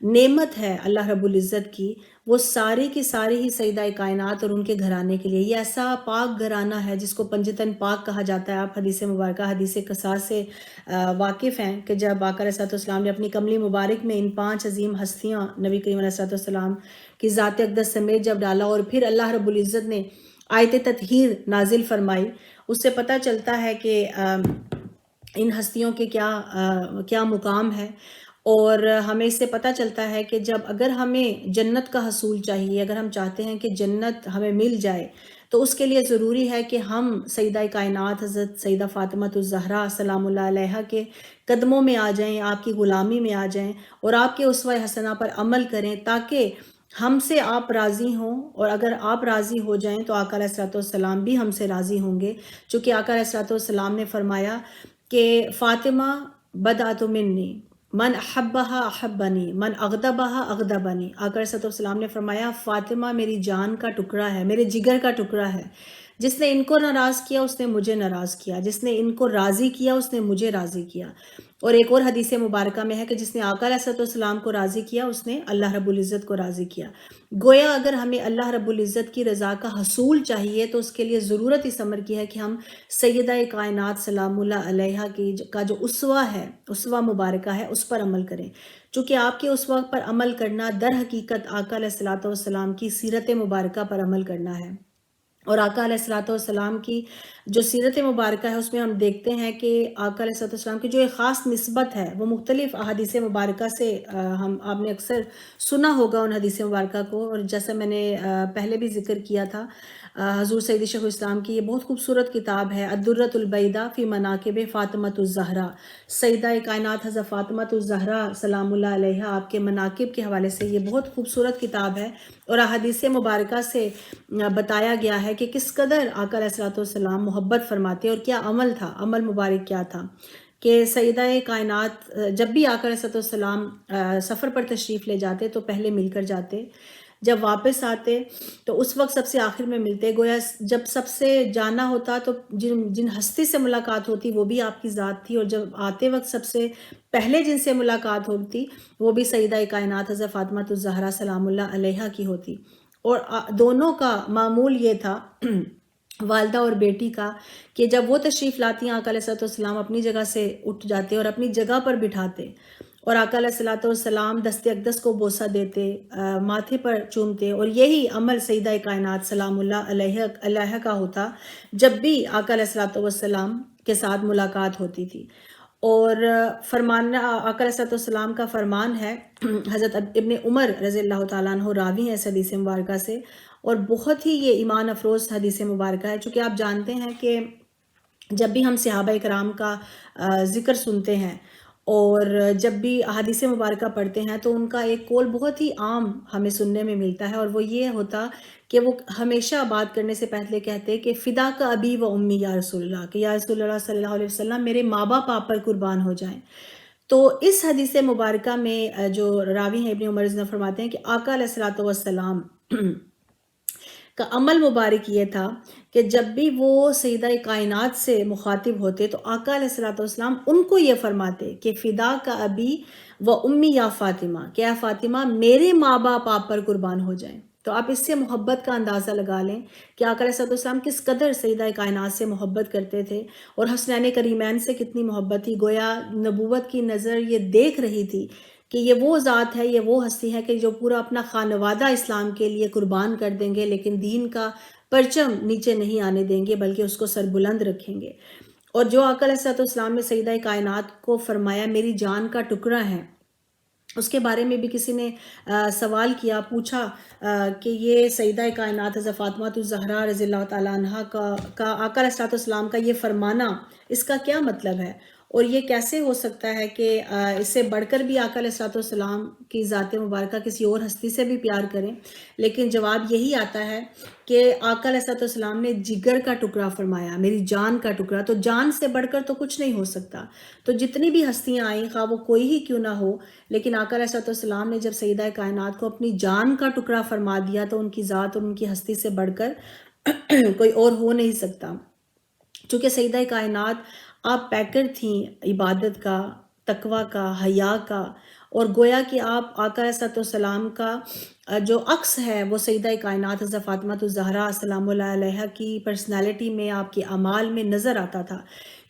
نعمت ہے اللہ رب العزت کی، وہ ساری کی ساری ہی سیدہ کائنات اور ان کے گھرانے کے لیے۔ یہ ایسا پاک گھرانہ ہے جس کو پنجتن پاک کہا جاتا ہے۔ آپ حدیث مبارکہ حدیث قصاص سے واقف ہیں کہ جب آقا علیہ السلام نے اپنی کملی مبارک میں ان 5 عظیم ہستیاں نبی کریم علیہ السلام کی ذات اقدس سمیت جب ڈالا، اور پھر اللہ رب العزت نے آیت تطہیر نازل فرمائی، اس سے پتہ چلتا ہے کہ ان ہستیوں کے کیا مقام ہے، اور ہمیں اس سے پتہ چلتا ہے کہ اگر ہمیں جنت کا حصول چاہیے، اگر ہم چاہتے ہیں کہ جنت ہمیں مل جائے، تو اس کے لیے ضروری ہے کہ ہم سیدہ کائنات حضرت سیدہ فاطمہ الزہرا سلام اللہ علیہا کے قدموں میں آ جائیں، آپ کی غلامی میں آ جائیں اور آپ کے اسوہ حسنہ پر عمل کریں، تاکہ ہم سے آپ راضی ہوں، اور اگر آپ راضی ہو جائیں تو آقا علیہ الصلوۃ والسلام بھی ہم سے راضی ہوں گے، چونکہ آقا علیہ الصلوۃ والسلام نے فرمایا کہ فاطمہ بدعت منی، من احبہا احبنی من اغضبہا اغضبنی۔ آقا علیہ الصلوۃ والسلام نے فرمایا فاطمہ میری جان کا ٹکڑا ہے، میرے جگر کا ٹکڑا ہے، جس نے ان کو ناراض کیا اس نے مجھے ناراض کیا، جس نے ان کو راضی کیا اس نے مجھے راضی کیا۔ اور ایک اور حدیث مبارکہ میں ہے کہ جس نے آقا علیہ الصلوۃ والسلام کو راضی کیا اس نے اللہ رب العزت کو راضی کیا۔ گویا اگر ہمیں اللہ رب العزت کی رضا کا حصول چاہیے تو اس کے لیے ضرورت اس امر کی ہے کہ ہم سیدہ کائنات سلام اللہ علیہا کا جو اسوہ ہے، اسوہ مبارکہ ہے، اس پر عمل کریں، چونکہ آپ کے اسوہ پر عمل کرنا در حقیقت آقا علیہ الصلوۃ والسلام کی سیرت مبارکہ پر عمل کرنا ہے۔ اور آقا علیہ الصلوۃ والسلام کی جو سیرت مبارکہ ہے اس میں ہم دیکھتے ہیں کہ آقا علیہ الصلوۃ والسلام کی جو ایک خاص نسبت ہے وہ مختلف احادیث مبارکہ سے آپ نے اکثر سنا ہوگا ان حدیث مبارکہ کو، اور جیسا میں نے پہلے بھی ذکر کیا تھا، حضور سیدی شیخ الاسلام کی یہ بہت خوبصورت کتاب ہے الدرۃ البیضاء فی مناقب فاطمۃ الزہرا، سیدہ کائنات حضرت فاطمۃ الزہرا سلام اللہ علیہا آپ کے مناقب کے حوالے سے یہ بہت خوبصورت کتاب ہے، اور احادیث مبارکہ سے بتایا گیا ہے کہ کس قدر آقا علیہ الصلوۃ والسلام محبت فرماتے اور کیا عمل تھا، عمل مبارک کیا تھا کہ سیدہ کائنات جب بھی آقا علیہ الصلوۃ والسلام سفر پر تشریف لے جاتے تو پہلے مل کر جاتے، جب واپس آتے تو اس وقت سب سے آخر میں ملتے، گویا جب سب سے جانا ہوتا تو جن ہستی سے ملاقات ہوتی وہ بھی آپ کی ذات تھی، اور جب آتے وقت سب سے پہلے جن سے ملاقات ہوتی وہ بھی سیدہ کائنات حضرت فاطمہ الزہرا سلام اللہ علیہا کی ہوتی، اور دونوں کا معمول یہ تھا والدہ اور بیٹی کا کہ جب وہ تشریف لاتی ہیں آقا علیہ الصلوۃ والسلام اپنی جگہ سے اٹھ جاتے اور اپنی جگہ پر بٹھاتے، اور آقا علیہ الصلوۃ والسلام دست اقدس کو بوسہ دیتے، ماتھے پر چومتے، اور یہی عمل سیدہ کائنات سلام اللہ علیہا کا ہوتا جب بھی آقا علیہ الصلوۃ والسلام کے ساتھ ملاقات ہوتی تھی۔ اور فرمان آقا علیہ الصلوۃ والسلام کا فرمان ہے، حضرت ابن عمر رضی اللہ تعالیٰ عنہ راوی ہیں اس حدیث مبارکہ سے، اور بہت ہی یہ ایمان افروز حدیث مبارکہ ہے، چونکہ آپ جانتے ہیں کہ جب بھی ہم صحابہ کرام کا ذکر سنتے ہیں اور جب بھی احادیث مبارکہ پڑھتے ہیں تو ان کا ایک قول بہت ہی عام ہمیں سننے میں ملتا ہے، اور وہ یہ ہوتا کہ وہ ہمیشہ بات کرنے سے پہلے کہتے کہ فدا کا ابی و امی یا رسول اللہ، کہ یا رسول اللہ صلی اللہ علیہ وسلم میرے ماں باپ آپ پر قربان ہو جائیں۔ تو اس حدیث مبارکہ میں جو راوی ہیں ابن عمر رضی اللہ فرماتے ہیں کہ آقا علیہ الصلوۃ والسلام کا عمل مبارک یہ تھا کہ جب بھی وہ سیدہ کائنات سے مخاطب ہوتے تو آقا علیہ الصلوۃ والسلام ان کو یہ فرماتے کہ فدا کا ابی و امی یا فاطمہ، کہ اے فاطمہ میرے ماں باپ آپ پر قربان ہو جائیں۔ تو آپ اس سے محبت کا اندازہ لگا لیں کہ آقا علیہ الصلوۃ والسلام کس قدر سیدہ کائنات سے محبت کرتے تھے، اور حسنین کریمین سے کتنی محبت تھی، گویا نبوت کی نظر یہ دیکھ رہی تھی کہ یہ وہ ذات ہے، یہ وہ ہستی ہے کہ جو پورا اپنا خانوادہ اسلام کے لیے قربان کر دیں گے، لیکن دین کا پرچم نیچے نہیں آنے دیں گے بلکہ اس کو سربلند رکھیں گے۔ اور جو آقا علیہ الصلوۃ والسلام نے سیدہ کائنات کو فرمایا میری جان کا ٹکڑا ہے، اس کے بارے میں بھی کسی نے سوال کیا، پوچھا کہ یہ سیدہ کائنات حضرت فاطمہ الزہرا رضی اللہ تعالیٰ عنہ کا آقا علیہ الصلوۃ والسلام کا یہ فرمانا اس کا کیا مطلب ہے، اور یہ کیسے ہو سکتا ہے کہ اس سے بڑھ کر بھی آقا علیہ الصلوۃ والسلام کی ذات مبارکہ کسی اور ہستی سے بھی پیار کریں؟ لیکن جواب یہی آتا ہے کہ آقا علیہ الصلوۃ والسلام نے جگر کا ٹکڑا فرمایا، میری جان کا ٹکڑا، تو جان سے بڑھ کر تو کچھ نہیں ہو سکتا۔ تو جتنی بھی ہستیاں آئیں خواہ وہ کوئی ہی کیوں نہ ہو، لیکن آقا علیہ الصلوۃ والسلام نے جب سیدہ کائنات کو اپنی جان کا ٹکڑا فرما دیا تو ان کی ذات اور ان کی ہستی سے بڑھ کر کوئی اور ہو نہیں سکتا، چونکہ سیدہ کائنات آپ پیکر تھیں عبادت کا، تقوی کا، حیا کا، اور گویا کہ آپ آقا علیہ الصلوۃ والسلام کا جو عکس ہے وہ سیدہ کائنات حضرت فاطمہ الزہرا سلام اللہ علیہا کی پرسنالٹی میں، آپ کے اعمال میں نظر آتا تھا،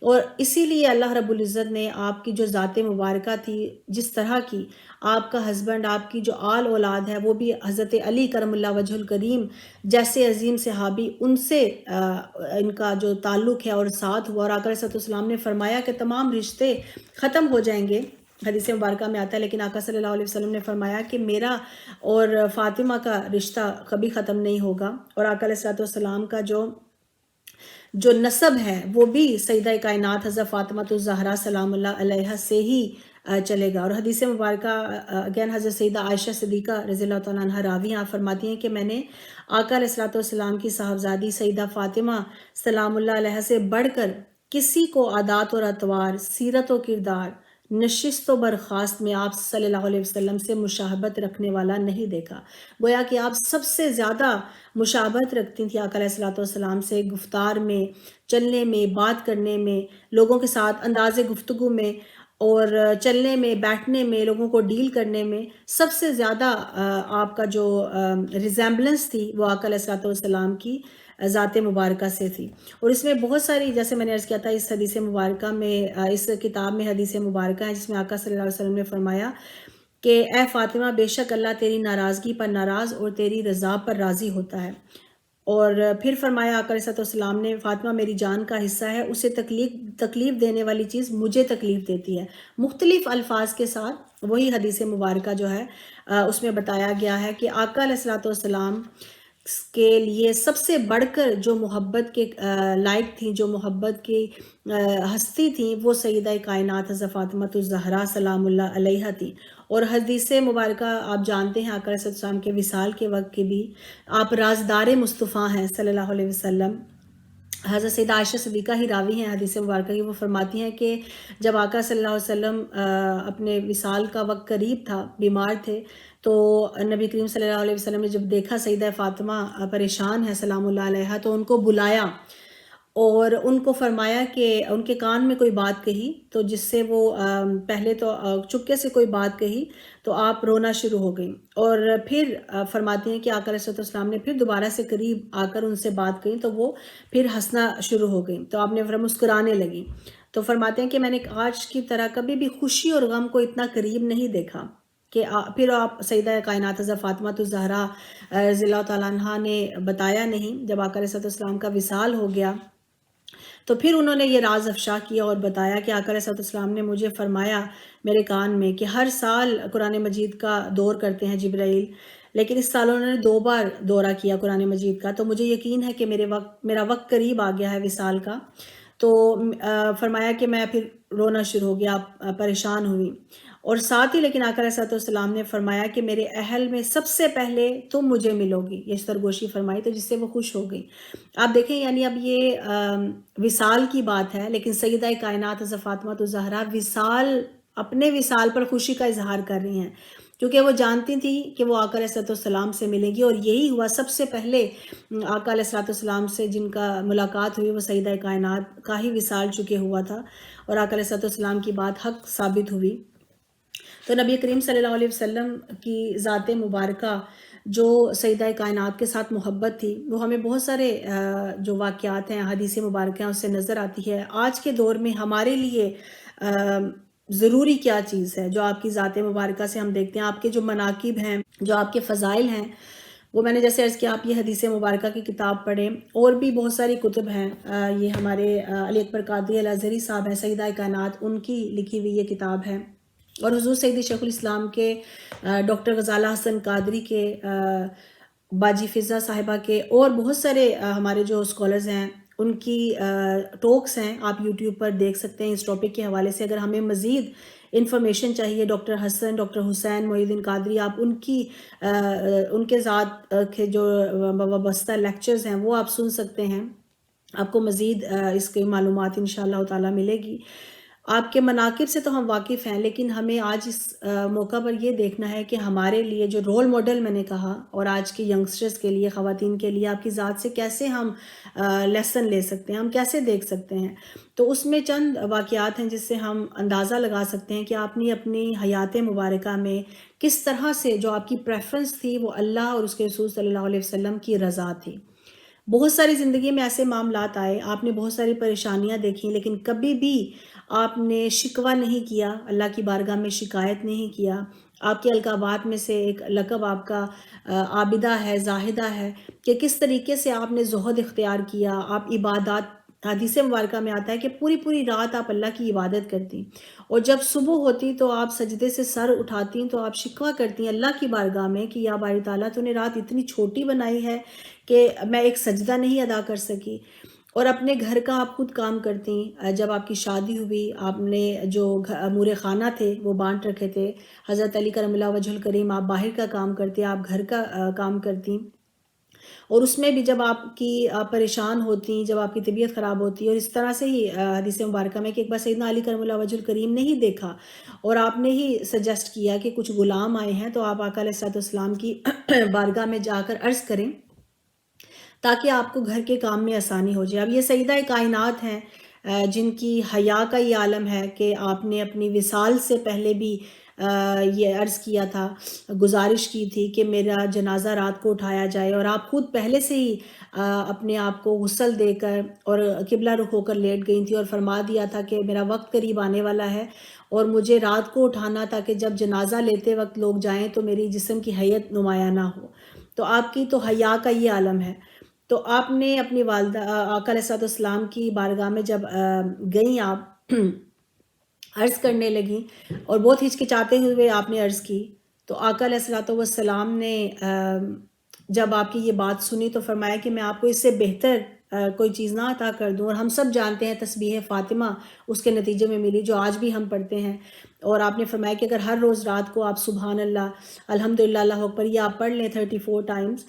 اور اسی لیے اللہ رب العزت نے آپ کی جو ذات مبارکہ تھی، جس طرح کی آپ کا ہسبینڈ، آپ کی جو آل اولاد ہے وہ بھی حضرت علی کرم اللہ وجہ الکریم جیسے عظیم صحابی، ان سے ان کا جو تعلق ہے اور ساتھ ہوا، اور آقا علیہ الصلوۃ والسلام نے فرمایا کہ تمام رشتے ختم ہو جائیں گے حدیث مبارکہ میں آتا ہے، لیکن آقا صلی اللہ علیہ وسلم نے فرمایا کہ میرا اور فاطمہ کا رشتہ کبھی ختم نہیں ہوگا، اور آقا علیہ السلام کا جو نسب ہے وہ بھی سیدہ کائنات حضرت فاطمہ الزہرا سلام اللہ علیہا سے ہی چلے گا۔ اور حدیث مبارکہ اگین حضرت سیدہ عائشہ صدیقہ رضی اللہ تعالیٰ عنہ راوی آپ فرماتی ہیں کہ میں نے آقا علیہ السلام کی صاحبزادی سیدہ فاطمہ سلام اللہ علیہا سے بڑھ کر کسی کو عادات اور اطوار، سیرت و کردار، نشست و برخاست میں آپ صلی اللہ علیہ وسلم سے مشابہت رکھنے والا نہیں دیکھا۔ گویا کہ آپ سب سے زیادہ مشابہت رکھتی تھیں آقا علیہ السلام سے، گفتار میں، چلنے میں، بات کرنے میں، لوگوں کے ساتھ انداز گفتگو میں، اور چلنے میں، بیٹھنے میں، لوگوں کو ڈیل کرنے میں سب سے زیادہ آپ کا جو ریزیمبلنس تھی وہ آقا علیہ السلام کی ذات مبارکہ سے تھی۔ اور اس میں بہت ساری، جیسے میں نے عرض کیا تھا، اس حدیث مبارکہ میں، اس کتاب میں حدیث مبارکہ ہیں جس میں آقا صلی اللہ علیہ وسلم نے فرمایا کہ اے فاطمہ، بے شک اللہ تیری ناراضگی پر ناراض اور تیری رضا پر راضی ہوتا ہے۔ اور پھر فرمایا آقا علیہ السلام نے، فاطمہ میری جان کا حصہ ہے، اسے تکلیف دینے والی چیز مجھے تکلیف دیتی ہے۔ مختلف الفاظ کے ساتھ وہی حدیث مبارکہ جو ہے اس میں بتایا گیا ہے کہ آقا علیہ السلام کے لیے سب سے بڑھ کر جو محبت کے لائق تھیں، جو محبت کی ہستی تھیں، وہ سیدہ کائنات حضرت فاطمہ الزہرا سلام اللہ علیہا تھی۔ اور حدیث مبارکہ آپ جانتے ہیں آقا علیہ السلام کے وصال کے وقت کے بھی آپ رازدار مصطفیٰ ہیں صلی اللہ علیہ وسلم۔ حضرت سیدہ عائشہ صدیقہ ہی راوی ہیں حدیث مبارکہ کی، وہ فرماتی ہیں کہ جب آقا صلی اللہ علیہ وسلم اپنے وصال کا وقت قریب تھا، بیمار تھے، تو نبی کریم صلی اللہ علیہ وسلم نے جب دیکھا سیدہ فاطمہ پریشان ہے سلام اللہ علیہا، تو ان کو بلایا اور ان کو فرمایا کہ ان کے کان میں کوئی بات کہی، تو جس سے وہ پہلے تو چپکے سے کوئی بات کہی تو آپ رونا شروع ہو گئیں، اور پھر فرماتی ہیں کہ آقا علیہ السلام نے پھر دوبارہ سے قریب آ کر ان سے بات کہی تو وہ پھر ہنسنا شروع ہو گئیں، تو آپ نے مسکرانے لگی۔ تو فرماتے ہیں کہ میں نے آج کی طرح کبھی بھی خوشی اور غم کو اتنا قریب نہیں دیکھا کہ پھر آپ سیدہ کائنات حضرت فاطمہ الزہرا رضی اللہ تعالیٰ عنہ نے بتایا نہیں، جب آقا علیہ السلام کا وصال ہو گیا تو پھر انہوں نے یہ راز افشا کیا اور بتایا کہ آقا علیہ السلام نے مجھے فرمایا میرے کان میں کہ ہر سال قرآن مجید کا دور کرتے ہیں جبرائیل، لیکن اس سال انہوں نے 2 بار دورہ کیا قرآن مجید کا، تو مجھے یقین ہے کہ میرا وقت قریب آ گیا ہے وصال کا۔ تو فرمایا کہ میں پھر رونا شروع ہو گیا، پریشان ہوئی، اور ساتھ ہی لیکن آقا علیہ السلام نے فرمایا کہ میرے اہل میں سب سے پہلے تم مجھے ملو گی، یہ سرگوشی فرمائی، تو جس سے وہ خوش ہو گئی۔ آپ دیکھیں یعنی اب یہ وصال کی بات ہے، لیکن سیدہ کائنات حضرت فاطمہ الزہرا اپنے وصال پر خوشی کا اظہار کر رہی ہیں، کیونکہ وہ جانتی تھی کہ وہ آقا علیہ السلام سے ملیں گی، اور یہی ہوا سب سے پہلے آقا علیہ السلام سے جن کا ملاقات ہوئی وہ سیدہ کائنات کا ہی وصال چکے ہوا تھا، اور آقا علیہ السلام کی بات حق ثابت ہوئی۔ تو نبی کریم صلی اللہ علیہ وسلم کی ذات مبارکہ جو سیدہ کائنات کے ساتھ محبت تھی، وہ ہمیں بہت سارے جو واقعات ہیں، حدیث مبارکہ ہیں، اس سے نظر آتی ہے۔ آج کے دور میں ہمارے لیے ضروری کیا چیز ہے جو آپ کی ذات مبارکہ سے ہم دیکھتے ہیں، آپ کے جو مناقب ہیں، جو آپ کے فضائل ہیں، وہ میں نے جیسے عرض کیا آپ یہ حدیث مبارکہ کی کتاب پڑھیں، اور بھی بہت ساری کتب ہیں، یہ ہمارے علی اکبر قادری الازہری صاحب ہیں، سیدہ کائنات، ان کی لکھی ہوئی یہ کتاب ہے، اور حضور سیدی شیخ الاسلام کے ڈاکٹر غزالہ حسن قادری کے، باجی فضہ صاحبہ کے، اور بہت سارے ہمارے جو اسکالرز ہیں ان کی ٹاکس ہیں، آپ یوٹیوب پر دیکھ سکتے ہیں اس ٹاپک کے حوالے سے۔ اگر ہمیں مزید انفارمیشن چاہیے ڈاکٹر حسن، ڈاکٹر حسین محی الدین قادری، آپ ان کے ذات کے جو وابستہ لیکچرز ہیں وہ آپ سن سکتے ہیں، آپ کو مزید اس کے معلومات انشاءاللہ تعالی ملے گی۔ آپ کے مناقب سے تو ہم واقف ہیں، لیکن ہمیں آج اس موقع پر یہ دیکھنا ہے کہ ہمارے لیے جو رول ماڈل میں نے کہا، اور آج کے ینگسٹرز کے لیے، خواتین کے لیے آپ کی ذات سے کیسے ہم لیسن لے سکتے ہیں، ہم کیسے دیکھ سکتے ہیں۔ تو اس میں چند واقعات ہیں جس سے ہم اندازہ لگا سکتے ہیں کہ آپ نے اپنی حیات مبارکہ میں کس طرح سے جو آپ کی پریفرنس تھی وہ اللہ اور اس کے رسول صلی اللہ علیہ وسلم کی رضا تھی۔ بہت ساری زندگی میں ایسے معاملات آئے، آپ نے بہت ساری پریشانیاں دیکھیں، لیکن کبھی بھی آپ نے شکوہ نہیں کیا، اللہ کی بارگاہ میں شکایت نہیں کیا۔ آپ کے القابات میں سے ایک لقب آپ کا عابدہ ہے، زاہدہ ہے، کہ کس طریقے سے آپ نے زہد اختیار کیا، آپ عبادات حدیث مبارکہ میں آتا ہے کہ پوری پوری رات آپ اللہ کی عبادت کرتی، اور جب صبح ہوتی تو آپ سجدے سے سر اٹھاتی تو آپ شکوہ کرتی اللہ کی بارگاہ میں کہ یا باری تعالیٰ تو نے رات اتنی چھوٹی بنائی ہے کہ میں ایک سجدہ نہیں ادا کر سکی۔ اور اپنے گھر کا آپ خود کام کرتی، جب آپ کی شادی ہوئی آپ نے جو امور خانہ تھے وہ بانٹ رکھے تھے، حضرت علی کرم اللہ وجہ الکریم آپ باہر کا کام کرتے، آپ گھر کا کام کرتی، اور اس میں بھی جب آپ کی پریشان ہوتی، جب آپ کی طبیعت خراب ہوتی، اور اس طرح سے ہی حدیث مبارکہ میں کہ ایک بار سیدنا علی کرم اللہ وجہ الکریم نے ہی دیکھا اور آپ نے ہی سجیسٹ کیا کہ کچھ غلام آئے ہیں تو آپ آقا علیہ الصلوۃ والسلام کی بارگاہ میں جا کر عرض کریں تاکہ آپ کو گھر کے کام میں آسانی ہو جائے۔ اب یہ سیدہ کائنات ہیں جن کی حیا کا یہ عالم ہے کہ آپ نے اپنی وصال سے پہلے بھی یہ عرض کیا تھا، گزارش کی تھی کہ میرا جنازہ رات کو اٹھایا جائے، اور آپ خود پہلے سے ہی اپنے آپ کو غسل دے کر اور قبلہ رخ ہو کر لیٹ گئی تھی اور فرما دیا تھا کہ میرا وقت قریب آنے والا ہے اور مجھے رات کو اٹھانا تاکہ جب جنازہ لیتے وقت لوگ جائیں تو میری جسم کی حیت نمایاں نہ ہو۔ تو آپ کی تو حیا کا یہ عالم ہے۔ تو آپ نے اپنی والدہ آقا علیہ الصلوۃ والسلام کی بارگاہ میں جب گئیں، آپ عرض کرنے لگیں اور بہت ہچکچاتے ہوئے آپ نے عرض کی، تو آقا علیہ الصلوۃ والسلام نے جب آپ کی یہ بات سنی تو فرمایا کہ میں آپ کو اس سے بہتر کوئی چیز نہ عطا کر دوں، اور ہم سب جانتے ہیں تسبیح فاطمہ اس کے نتیجے میں ملی جو آج بھی ہم پڑھتے ہیں، اور آپ نے فرمایا کہ اگر ہر روز رات کو آپ سبحان اللہ الحمدللہ اللہ اکبر یہ آپ پڑھ لیں 34 ٹائمز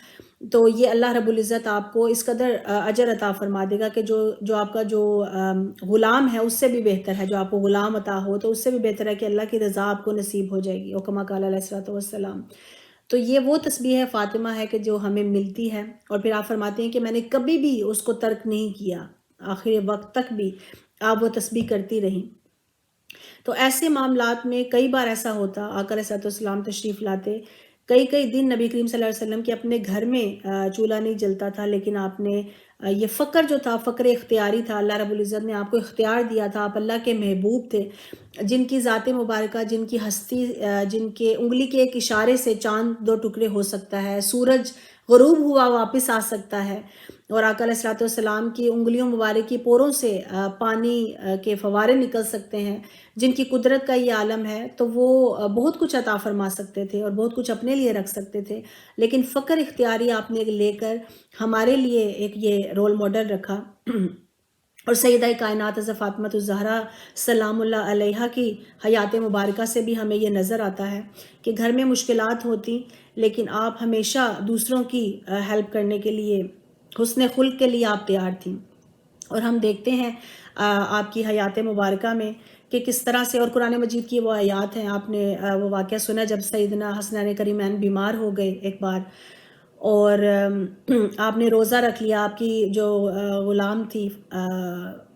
تو یہ اللہ رب العزت آپ کو اس قدر اجر عطا فرما دے گا کہ جو آپ کا جو غلام ہے اس سے بھی بہتر ہے، جو آپ کو غلام عطا ہو تو اس سے بھی بہتر ہے کہ اللہ کی رضا آپ کو نصیب ہو جائے گی، اور کما قال علیہ الصلوۃ والسلام۔ تو یہ وہ تسبیح فاطمہ ہے کہ جو ہمیں ملتی ہے، اور پھر آپ فرماتے ہیں کہ میں نے کبھی بھی اس کو ترک نہیں کیا، آخر وقت تک بھی آپ وہ تسبیح کرتی رہیں۔ تو ایسے معاملات میں کئی بار ایسا ہوتا، آقا علیہ الصلوۃ والسلام تشریف لاتے، کئی دن نبی کریم صلی اللہ علیہ وسلم کے اپنے گھر میں چولہا نہیں جلتا تھا، لیکن آپ نے یہ فقر جو تھا، فقر اختیاری تھا، اللہ رب العزت نے آپ کو اختیار دیا تھا، آپ اللہ کے محبوب تھے، جن کی ذات مبارکہ، جن کی ہستی، جن کے انگلی کے ایک اشارے سے چاند 2 ٹکڑے ہو سکتا ہے، سورج غروب ہوا واپس آ سکتا ہے، اور آقا علیہ الصلوۃ والسلام کی انگلیوں مبارک کی پوروں سے پانی کے فوارے نکل سکتے ہیں، جن کی قدرت کا یہ عالم ہے، تو وہ بہت کچھ عطا فرما سکتے تھے اور بہت کچھ اپنے لیے رکھ سکتے تھے، لیکن فقر اختیاری آپ نے لے کر ہمارے لیے ایک یہ رول ماڈل رکھا۔ اور سیدہ کائنات حضرت فاطمہ الزہرا سلام اللہ علیہا کی حیات مبارکہ سے بھی ہمیں یہ نظر آتا ہے کہ گھر میں مشکلات ہوتی لیکن آپ ہمیشہ دوسروں کی ہیلپ کرنے کے لیے، حسن خلق کے لیے آپ تیار تھیں، اور ہم دیکھتے ہیں آپ کی حیات مبارکہ میں کہ کس طرح سے، اور قرآن مجید کی وہ آیات ہیں، آپ نے وہ واقعہ سنا جب سیدنا حسنین کریمین بیمار ہو گئے ایک بار، اور آپ نے روزہ رکھ لیا، آپ کی جو غلام تھی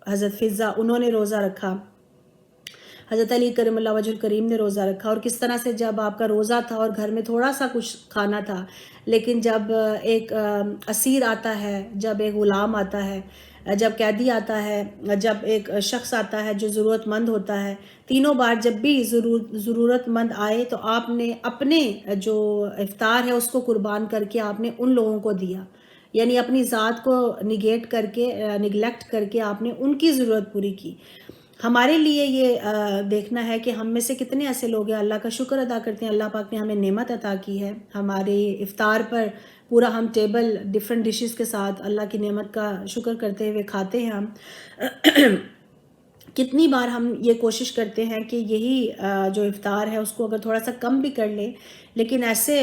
حضرت فضہ انہوں نے روزہ رکھا، حضرت علی کرم اللہ وجہ الکریم نے روزہ رکھا، اور کس طرح سے جب آپ کا روزہ تھا اور گھر میں تھوڑا سا کچھ کھانا تھا، لیکن جب ایک اسیر آتا ہے، جب ایک غلام آتا ہے، جب قیدی آتا ہے، جب ایک شخص آتا ہے جو ضرورت مند ہوتا ہے، تینوں بار جب بھی ضرورت مند آئے تو آپ نے اپنے جو افطار ہے اس کو قربان کر کے آپ نے ان لوگوں کو دیا، یعنی اپنی ذات کو نگلیکٹ کر کے آپ نے ان کی ضرورت پوری کی۔ ہمارے لیے یہ دیکھنا ہے کہ ہم میں سے کتنے ایسے لوگ ہیں اللہ کا شکر ادا کرتے ہیں، اللہ پاک نے ہمیں نعمت عطا کی ہے، ہمارے افطار پر پورا ہم ٹیبل ڈیفرنٹ ڈشز کے ساتھ اللہ کی نعمت کا شکر کرتے ہوئے کھاتے ہیں۔ ہم کتنی بار ہم یہ کوشش کرتے ہیں کہ یہی جو افطار ہے اس کو اگر تھوڑا سا کم بھی کر لیں، لیکن ایسے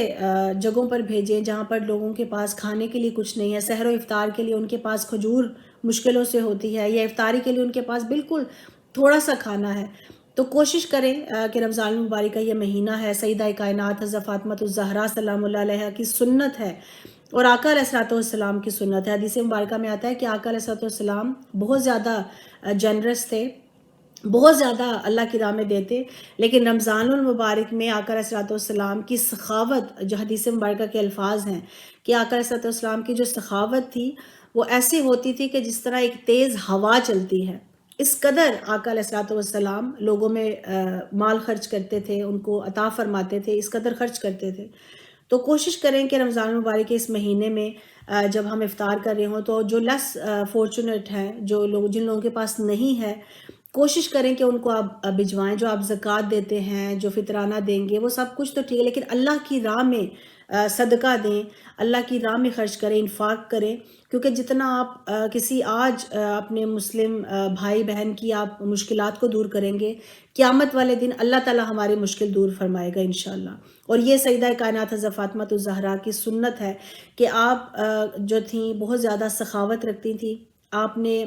جگہوں پر بھیجیں جہاں پر لوگوں کے پاس کھانے کے لیے کچھ نہیں ہے، سحر و افطار کے لیے ان کے پاس کھجور مشکلوں سے ہوتی ہے، یا افطاری کے لیے ان کے پاس بالکل تھوڑا سا کھانا ہے، تو کوشش کریں کہ رمضان المبارک کا یہ مہینہ ہے، سیدہ کائنات حضرت فاطمہ الزہرا سلام اللہ علیہا کی سنت ہے اور آقا علیہ الصلوۃ والسلام کی سنت ہے۔ حدیث مبارکہ میں آتا ہے کہ آقا علیہ الصلوۃ والسلام بہت زیادہ جنرس تھے، بہت زیادہ اللہ کی راہ میں دیتے، لیکن رمضان المبارک میں آقا علیہ الصلوۃ والسلام کی سخاوت، جو حدیث مبارکہ کے الفاظ ہیں کہ آقا علیہ الصلوۃ والسلام کی جو سخاوت تھی وہ ایسی ہوتی تھی کہ جس طرح ایک تیز ہوا چلتی ہے، اس قدر آقا علیہ الصلوۃ والسلام لوگوں میں مال خرچ کرتے تھے، ان کو عطا فرماتے تھے، اس قدر خرچ کرتے تھے۔ تو کوشش کریں کہ رمضان المبارک کے اس مہینے میں جب ہم افطار کر رہے ہوں تو جو لیس فارچونیٹ ہیں، جو لوگ جن لوگوں کے پاس نہیں ہے، کوشش کریں کہ ان کو آپ بھجوائیں. جو آپ زکوٰۃ دیتے ہیں، جو فطرانہ دیں گے، وہ سب کچھ تو ٹھیک ہے، لیکن اللہ کی راہ میں صدقہ دیں، اللہ کی راہ میں خرچ کریں، انفاق کریں. کیونکہ جتنا آپ کسی آج اپنے مسلم بھائی بہن کی آپ مشکلات کو دور کریں گے، قیامت والے دن اللہ تعالیٰ ہماری مشکل دور فرمائے گا انشاءاللہ. اور یہ سیدہ کائنات حضرت فاطمہ الزہرا کی سنت ہے کہ آپ جو تھیں بہت زیادہ سخاوت رکھتی تھیں. آپ نے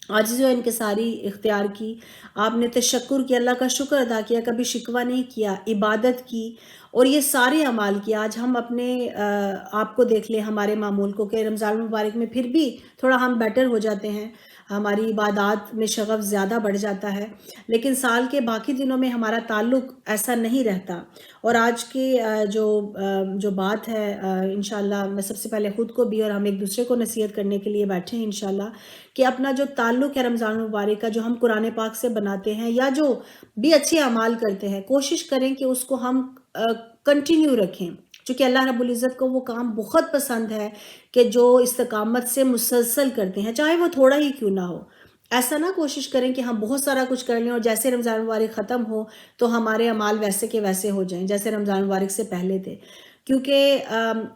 عاجزی و انکساری اختیار کی، آپ نے تشکر کیا، اللہ کا شکر ادا کیا، کبھی شکوہ نہیں کیا، عبادت کی، اور یہ سارے اعمال کیا. آج ہم اپنے آپ کو دیکھ لیں، ہمارے معمول کو، کہ رمضان المبارک میں پھر بھی تھوڑا ہم بیٹر ہو جاتے ہیں، ہماری عبادات میں شغف زیادہ بڑھ جاتا ہے، لیکن سال کے باقی دنوں میں ہمارا تعلق ایسا نہیں رہتا. اور آج کی جو بات ہے، انشاءاللہ میں سب سے پہلے خود کو بھی اور ہم ایک دوسرے کو نصیحت کرنے کے لیے بیٹھے ہیں انشاءاللہ، کہ اپنا جو تعلق ہے رمضان المبارک کا، جو ہم قرآن پاک سے بناتے ہیں یا جو بھی اچھے اعمال کرتے ہیں، کوشش کریں کہ اس کو ہم کنٹینیو رکھیں. چونکہ اللہ رب العزت کو وہ کام بہت پسند ہے کہ جو استقامت سے مسلسل کرتے ہیں، چاہے وہ تھوڑا ہی کیوں نہ ہو. ایسا نہ کوشش کریں کہ ہم بہت سارا کچھ کر لیں اور جیسے رمضان مبارک ختم ہو تو ہمارے اعمال ویسے کے ویسے ہو جائیں جیسے رمضان مبارک سے پہلے تھے. کیونکہ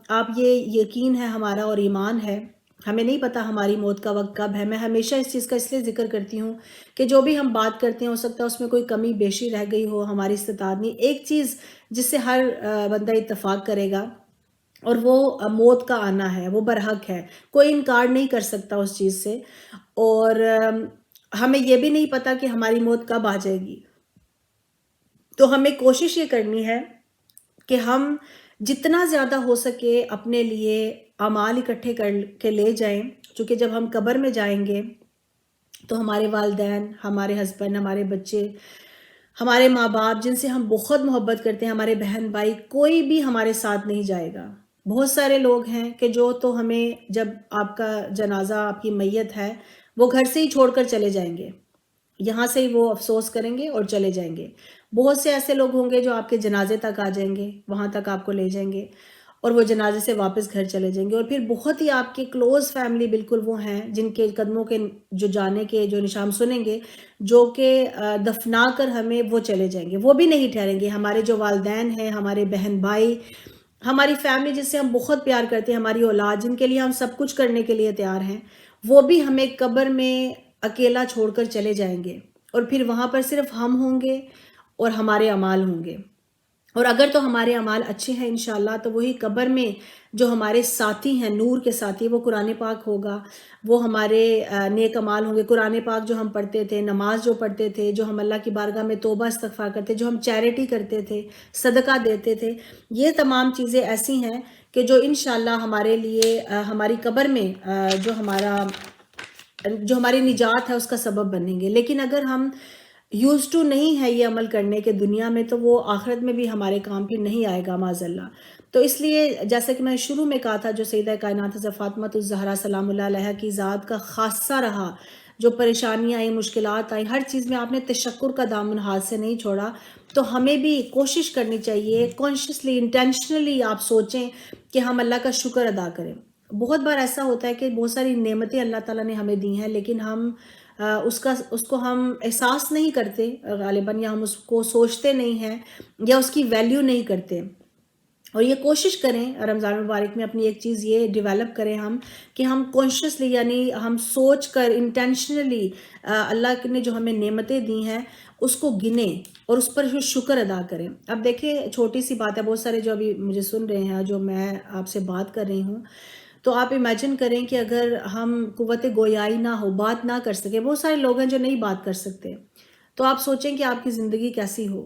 آپ یہ یقین ہے ہمارا اور ایمان ہے، ہمیں نہیں پتہ ہماری موت کا وقت کب ہے. میں ہمیشہ اس چیز کا اس لیے ذکر کرتی ہوں کہ جو بھی ہم بات کرتے ہیں ہو سکتا ہے اس میں کوئی کمی بیشی رہ گئی ہو، ہماری استطاعت نہیں. ایک چیز جس سے ہر بندہ اتفاق کرے گا اور وہ موت کا آنا ہے، وہ برحق ہے، کوئی انکار نہیں کر سکتا اس چیز سے. اور ہمیں یہ بھی نہیں پتہ کہ ہماری موت کب آ جائے گی. تو ہمیں کوشش یہ کرنی ہے کہ ہم جتنا زیادہ ہو سکے اپنے لیے اعمال اکٹھے کر کے لے جائیں. چونکہ جب ہم قبر میں جائیں گے تو ہمارے والدین، ہمارے ہسبینڈ، ہمارے بچے، ہمارے ماں باپ جن سے ہم بہت محبت کرتے ہیں، ہمارے بہن بھائی، کوئی بھی ہمارے ساتھ نہیں جائے گا. بہت سارے لوگ ہیں کہ جو تو ہمیں جب آپ کا جنازہ، آپ کی میت ہے، وہ گھر سے ہی چھوڑ کر چلے جائیں گے، یہاں سے ہی وہ افسوس کریں گے اور چلے جائیں گے. بہت سے ایسے لوگ ہوں گے جو آپ کے جنازے تک آ جائیں گے، وہاں تک آپ کو لے جائیں گے اور وہ جنازے سے واپس گھر چلے جائیں گے. اور پھر بہت ہی آپ کے کلوز فیملی بالکل وہ ہیں جن کے قدموں کے جو جانے کے جو نشان سنیں گے، جو کہ دفنا کر ہمیں وہ چلے جائیں گے، وہ بھی نہیں ٹھہریں گے. ہمارے جو والدین ہیں، ہمارے بہن بھائی، ہماری فیملی جس سے ہم بہت پیار کرتے ہیں، ہماری اولاد جن کے لیے ہم سب کچھ کرنے کے لیے تیار ہیں، وہ بھی ہمیں قبر میں اکیلا چھوڑ کر چلے جائیں گے. اور پھر وہاں پر صرف ہم ہوں گے اور ہمارے اعمال ہوں گے. اور اگر تو ہمارے اعمال اچھے ہیں انشاءاللہ تو وہی قبر میں جو ہمارے ساتھی ہیں، نور کے ساتھی، وہ قرآن پاک ہوگا، وہ ہمارے نیک اعمال ہوں گے. قرآن پاک جو ہم پڑھتے تھے، نماز جو پڑھتے تھے، جو ہم اللہ کی بارگاہ میں توبہ استغفار کرتے، جو ہم چیریٹی کرتے تھے، صدقہ دیتے تھے، یہ تمام چیزیں ایسی ہیں کہ جو انشاءاللہ ہمارے لیے ہماری قبر میں جو ہماری نجات ہے اس کا سبب بنیں گے. لیکن اگر ہم یوز ٹو نہیں ہے یہ عمل کرنے کے دنیا میں تو وہ آخرت میں بھی ہمارے کام پھر نہیں آئے گا معاذ اللہ. تو اس لیے جیسا کہ میں شروع میں کہا تھا، جو سیدہ کائنات حضرت فاطمہ الزہرا سلام اللہ علیہ کی ذات کا خاصہ رہا، جو پریشانیاں آئیں، مشکلات آئیں، ہر چیز میں آپ نے تشکر کا دامن ہاتھ سے نہیں چھوڑا. تو ہمیں بھی کوشش کرنی چاہیے، کانشیسلی، انٹینشنلی آپ سوچیں کہ ہم اللہ کا شکر ادا کریں. بہت بار ایسا ہوتا ہے کہ بہت ساری نعمتیں اللہ تعالیٰ نے ہمیں دی ہیں، لیکن ہم اس کو ہم احساس نہیں کرتے غالباً، یا ہم اس کو سوچتے نہیں ہیں یا اس کی ویلیو نہیں کرتے. اور یہ کوشش کریں رمضان مبارک میں اپنی ایک چیز یہ ڈیولپ کریں ہم کہ ہم کانشیسلی، یعنی ہم سوچ کر انٹینشنلی اللہ نے جو ہمیں نعمتیں دی ہیں اس کو گنیں اور اس پر شکر ادا کریں. اب دیکھیں چھوٹی سی بات ہے، بہت سارے جو ابھی مجھے سن رہے ہیں، جو میں آپ سے بات کر رہی ہوں، تو آپ امیجن کریں کہ اگر ہم قوت گویائی نہ ہو، بات نہ کر سکے، بہت سارے لوگ ہیں جو نہیں بات کر سکتے، تو آپ سوچیں کہ آپ کی زندگی کیسی ہو.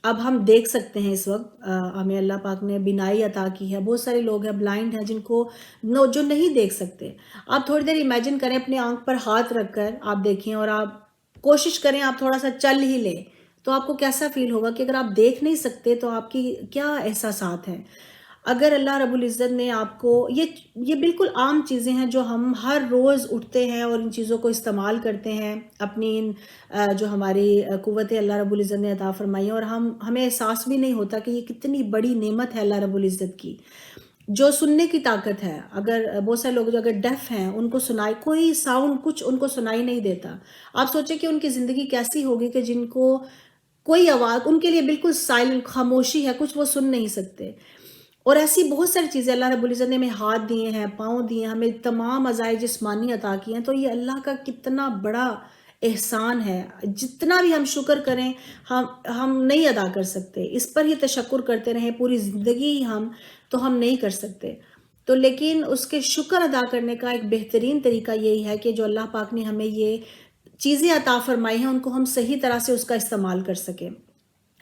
اب ہم دیکھ سکتے ہیں، اس وقت ہمیں اللہ پاک نے بینائی عطا کی ہے. بہت سارے لوگ ہیں بلائنڈ ہیں جن کو جو نہیں دیکھ سکتے. آپ تھوڑی دیر امیجن کریں، اپنے آنکھ پر ہاتھ رکھ کر آپ دیکھیں اور آپ کوشش کریں آپ تھوڑا سا چل ہی لیں تو آپ کو کیسا فیل ہوگا کہ اگر آپ دیکھ نہیں سکتے تو آپ کی کیا احساسات ہیں. اگر اللہ رب العزت نے آپ کو یہ بالکل عام چیزیں ہیں جو ہم ہر روز اٹھتے ہیں اور ان چیزوں کو استعمال کرتے ہیں اپنی جو ہماری قوت اللہ رب العزت نے عطا فرمائی ہے، اور ہمیں احساس بھی نہیں ہوتا کہ یہ کتنی بڑی نعمت ہے اللہ رب العزت کی، جو سننے کی طاقت ہے۔ اگر بہت سارے لوگ جو اگر ڈیف ہیں ان کو سنائی کوئی ساؤنڈ کچھ ان کو سنائی نہیں دیتا، آپ سوچیں کہ ان کی زندگی کیسی ہوگی کہ جن کو کوئی آواز، ان کے لیے بالکل سائلنٹ، خاموشی ہے، کچھ وہ سن نہیں سکتے۔ اور ایسی بہت ساری چیزیں اللہ رب العزت نے ہمیں ہاتھ دیے ہیں، پاؤں دیے ہیں، ہمیں تمام اعضائے جسمانی عطا کیے ہیں، تو یہ اللہ کا کتنا بڑا احسان ہے، جتنا بھی ہم شکر کریں ہم نہیں ادا کر سکتے، اس پر ہی تشکر کرتے رہیں پوری زندگی تو ہم نہیں کر سکتے۔ تو لیکن اس کے شکر ادا کرنے کا ایک بہترین طریقہ یہی ہے کہ جو اللہ پاک نے ہمیں یہ چیزیں عطا فرمائی ہیں ان کو ہم صحیح طرح سے اس کا استعمال کر سکیں،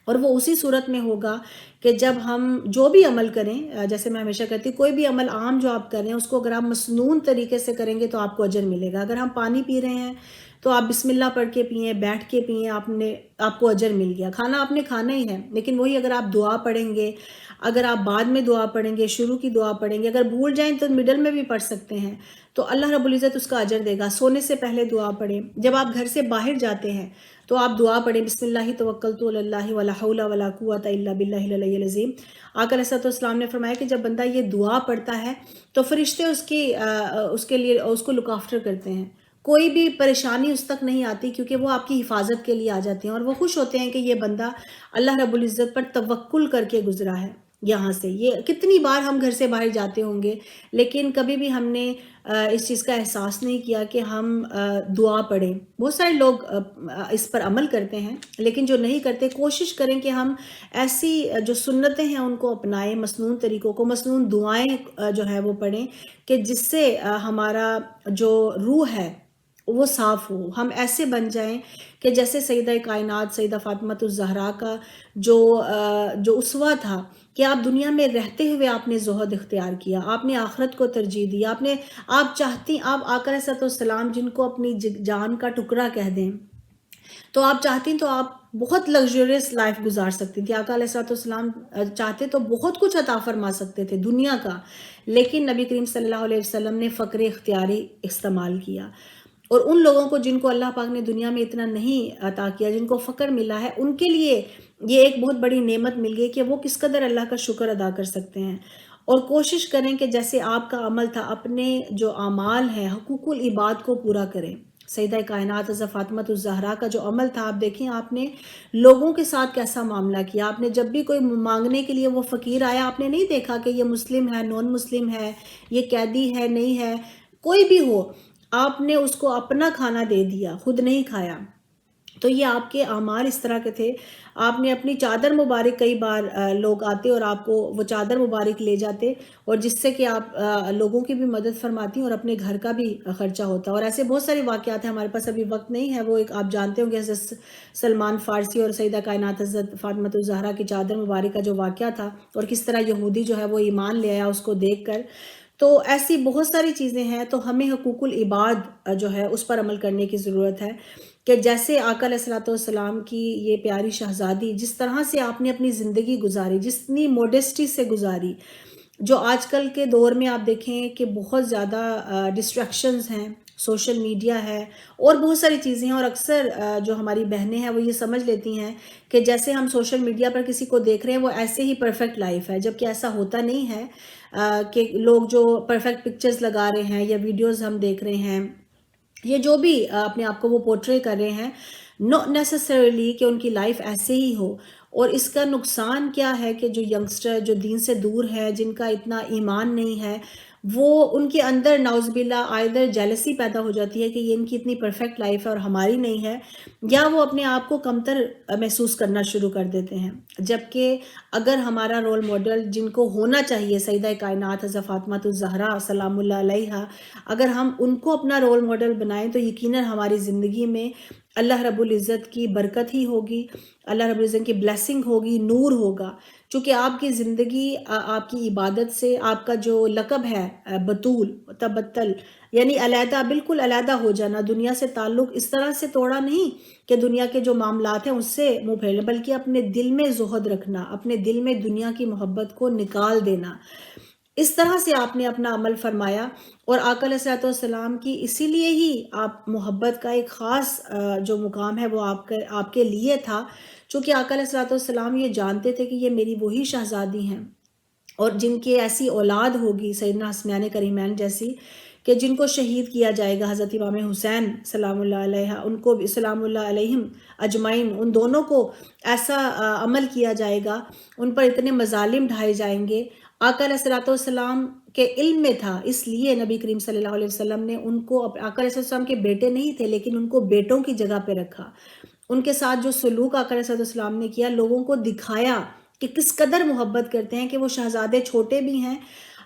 اور وہ اسی صورت میں ہوگا کہ جب ہم جو بھی عمل کریں، جیسے میں ہمیشہ کہتی ہوں، کوئی بھی عمل عام جو آپ کریں اس کو اگر آپ مسنون طریقے سے کریں گے تو آپ کو اجر ملے گا۔ اگر ہم پانی پی رہے ہیں تو آپ بسم اللہ پڑھ کے پئیں، بیٹھ کے پئیں، آپ کو اجر مل گیا۔ کھانا آپ نے کھانا ہی ہے، لیکن وہی اگر آپ دعا پڑھیں گے، اگر آپ بعد میں دعا پڑھیں گے، شروع کی دعا پڑھیں گے، اگر بھول جائیں تو مڈل میں بھی پڑھ سکتے ہیں، تو اللہ رب العزت اس کا اجر دے گا۔ سونے سے پہلے دعا پڑھیں، جب آپ گھر سے باہر جاتے ہیں تو آپ دعا پڑھیں، بسم اللہ توکلت علی اللہ ولا حول ولا قوۃ الا باللہ العلی العظیم۔ آقا علیہ السلام نے فرمایا کہ جب بندہ یہ دعا پڑھتا ہے تو فرشتے اس کے لیے اس کو لک آفٹر کرتے ہیں، کوئی بھی پریشانی اس تک نہیں آتی، کیونکہ وہ آپ کی حفاظت کے لیے آ جاتے ہیں، اور وہ خوش ہوتے ہیں کہ یہ بندہ اللہ رب العزت پر توکل کر کے گزرا ہے۔ یہاں سے یہ کتنی بار ہم گھر سے باہر جاتے ہوں گے، لیکن کبھی بھی ہم نے اس چیز کا احساس نہیں کیا کہ ہم دعا پڑھیں۔ بہت سارے لوگ اس پر عمل کرتے ہیں، لیکن جو نہیں کرتے کوشش کریں کہ ہم ایسی جو سنتیں ہیں ان کو اپنائیں، مسنون طریقوں کو، مسنون دعائیں جو ہے وہ پڑھیں کہ جس سے ہمارا جو روح ہے وہ صاف ہو، ہم ایسے بن جائیں کہ جیسے سیدہ کائنات سیدہ فاطمہ الزہرا کا جو اسوہ تھا، کہ آپ دنیا میں رہتے ہوئے آپ نے زہد اختیار کیا، آپ نے آخرت کو ترجیح دی، آپ چاہتی، آپ آقا علیہ السلام جن کو اپنی جان کا ٹکڑا کہہ دیں، تو آپ چاہتی تو آپ بہت لگژریس لائف گزار سکتی تھی۔ آقا علیہ السلام چاہتے تو بہت کچھ عطا فرما سکتے تھے دنیا کا، لیکن نبی کریم صلی اللہ علیہ وسلم نے فقر اختیاری استعمال کیا، اور ان لوگوں کو جن کو اللہ پاک نے دنیا میں اتنا نہیں عطا کیا، جن کو فقر ملا ہے، ان کے لیے یہ ایک بہت بڑی نعمت مل گئی کہ وہ کس قدر اللہ کا شکر ادا کر سکتے ہیں۔ اور کوشش کریں کہ جیسے آپ کا عمل تھا، اپنے جو اعمال ہیں، حقوق العباد کو پورا کریں۔ سیدہ کائنات حضرت فاطمہ الزہرا کا جو عمل تھا، آپ دیکھیں آپ نے لوگوں کے ساتھ کیسا معاملہ کیا۔ آپ نے جب بھی کوئی مانگنے کے لیے وہ فقیر آیا، آپ نے نہیں دیکھا کہ یہ مسلم ہے، نان مسلم ہے، یہ قیدی ہے، نہیں ہے، کوئی بھی ہو، آپ نے اس کو اپنا کھانا دے دیا، خود نہیں کھایا۔ تو یہ آپ کے اعمال اس طرح کے تھے۔ آپ نے اپنی چادر مبارک، کئی بار لوگ آتے اور آپ کو وہ چادر مبارک لے جاتے، اور جس سے کہ آپ لوگوں کی بھی مدد فرماتی اور اپنے گھر کا بھی خرچہ ہوتا۔ اور ایسے بہت سارے واقعات ہیں، ہمارے پاس ابھی وقت نہیں ہے، وہ ایک آپ جانتے ہوں گے حضرت سلمان فارسی اور سیدہ کائنات حضرت فاطمہ الزہرا کی چادر مبارک کا جو واقعہ تھا، اور کس طرح یہودی جو ہے وہ ایمان لے آیا اس کو دیکھ کر۔ تو ایسی بہت ساری چیزیں ہیں، تو ہمیں حقوق العباد جو ہے اس پر عمل کرنے کی ضرورت ہے، کہ جیسے آقا علیہ السلام کی یہ پیاری شہزادی، جس طرح سے آپ نے اپنی زندگی گزاری، جتنی موڈیسٹی سے گزاری، جو آج کل کے دور میں آپ دیکھیں کہ بہت زیادہ ڈسٹریکشنز ہیں، سوشل میڈیا ہے اور بہت ساری چیزیں ہیں، اور اکثر جو ہماری بہنیں ہیں وہ یہ سمجھ لیتی ہیں کہ جیسے ہم سوشل میڈیا پر کسی کو دیکھ رہے ہیں وہ ایسے ہی پرفیکٹ لائف ہے، جبکہ ایسا ہوتا نہیں ہے، کہ لوگ جو پرفیکٹ پکچرز لگا رہے ہیں یا ویڈیوز ہم دیکھ رہے ہیں، یہ جو بھی اپنے آپ کو وہ پورٹرے کر رہے ہیں، ناٹ نیسسریلی کہ ان کی لائف ایسے ہی ہو۔ اور اس کا نقصان کیا ہے کہ جو ینگسٹر جو دین سے دور ہے، جن کا اتنا ایمان نہیں ہے، وہ ان کے اندر نعوذ باللہ آئدر جیلسی پیدا ہو جاتی ہے کہ یہ ان کی اتنی پرفیکٹ لائف ہے اور ہماری نہیں ہے، یا وہ اپنے آپ کو کمتر محسوس کرنا شروع کر دیتے ہیں۔ جبکہ اگر ہمارا رول ماڈل جن کو ہونا چاہیے، سیدہ کائنات حضرت فاطمہ الزہرا سلام اللہ علیہا، اگر ہم ان کو اپنا رول ماڈل بنائیں تو یقیناً ہماری زندگی میں اللہ رب العزت کی برکت ہی ہوگی، اللہ رب العزت کی بلیسنگ ہوگی، نور ہوگا، چونکہ آپ کی زندگی آپ کی عبادت سے، آپ کا جو لقب ہے بطول تبتل، یعنی علیحدہ، بالکل علیحدہ ہو جانا، دنیا سے تعلق اس طرح سے توڑا نہیں کہ دنیا کے جو معاملات ہیں اس سے منہ پھیرنا، بلکہ اپنے دل میں زہد رکھنا، اپنے دل میں دنیا کی محبت کو نکال دینا. اس طرح سے آپ نے اپنا عمل فرمایا. اور آقا علیہ الصلوۃ والسلام کی اسی لیے ہی آپ محبت کا ایک خاص جو مقام ہے وہ آپ کے لیے تھا، چونکہ آقا علیہ الصلوۃ والسلام یہ جانتے تھے کہ یہ میری وہی شہزادی ہیں اور جن کی ایسی اولاد ہوگی سیدنا حسنین کریمین جیسی کہ جن کو شہید کیا جائے گا، حضرت امام حسین سلام اللہ علیہ، ان کو بھی سلام اللہ علیہم اجمعین، ان دونوں کو ایسا عمل کیا جائے گا، ان پر اتنے مظالم ڈھائے جائیں گے. آقا علیہ الصلوۃ والسلام کے علم میں تھا، اس لیے نبی کریم صلی اللہ علیہ وسلم نے ان کو، آقا علیہ السلام کے بیٹے نہیں تھے لیکن ان کو بیٹوں کی جگہ پہ رکھا. ان کے ساتھ جو سلوک آقا علیہ السلام نے کیا، لوگوں کو دکھایا کہ کس قدر محبت کرتے ہیں، کہ وہ شہزادے چھوٹے بھی ہیں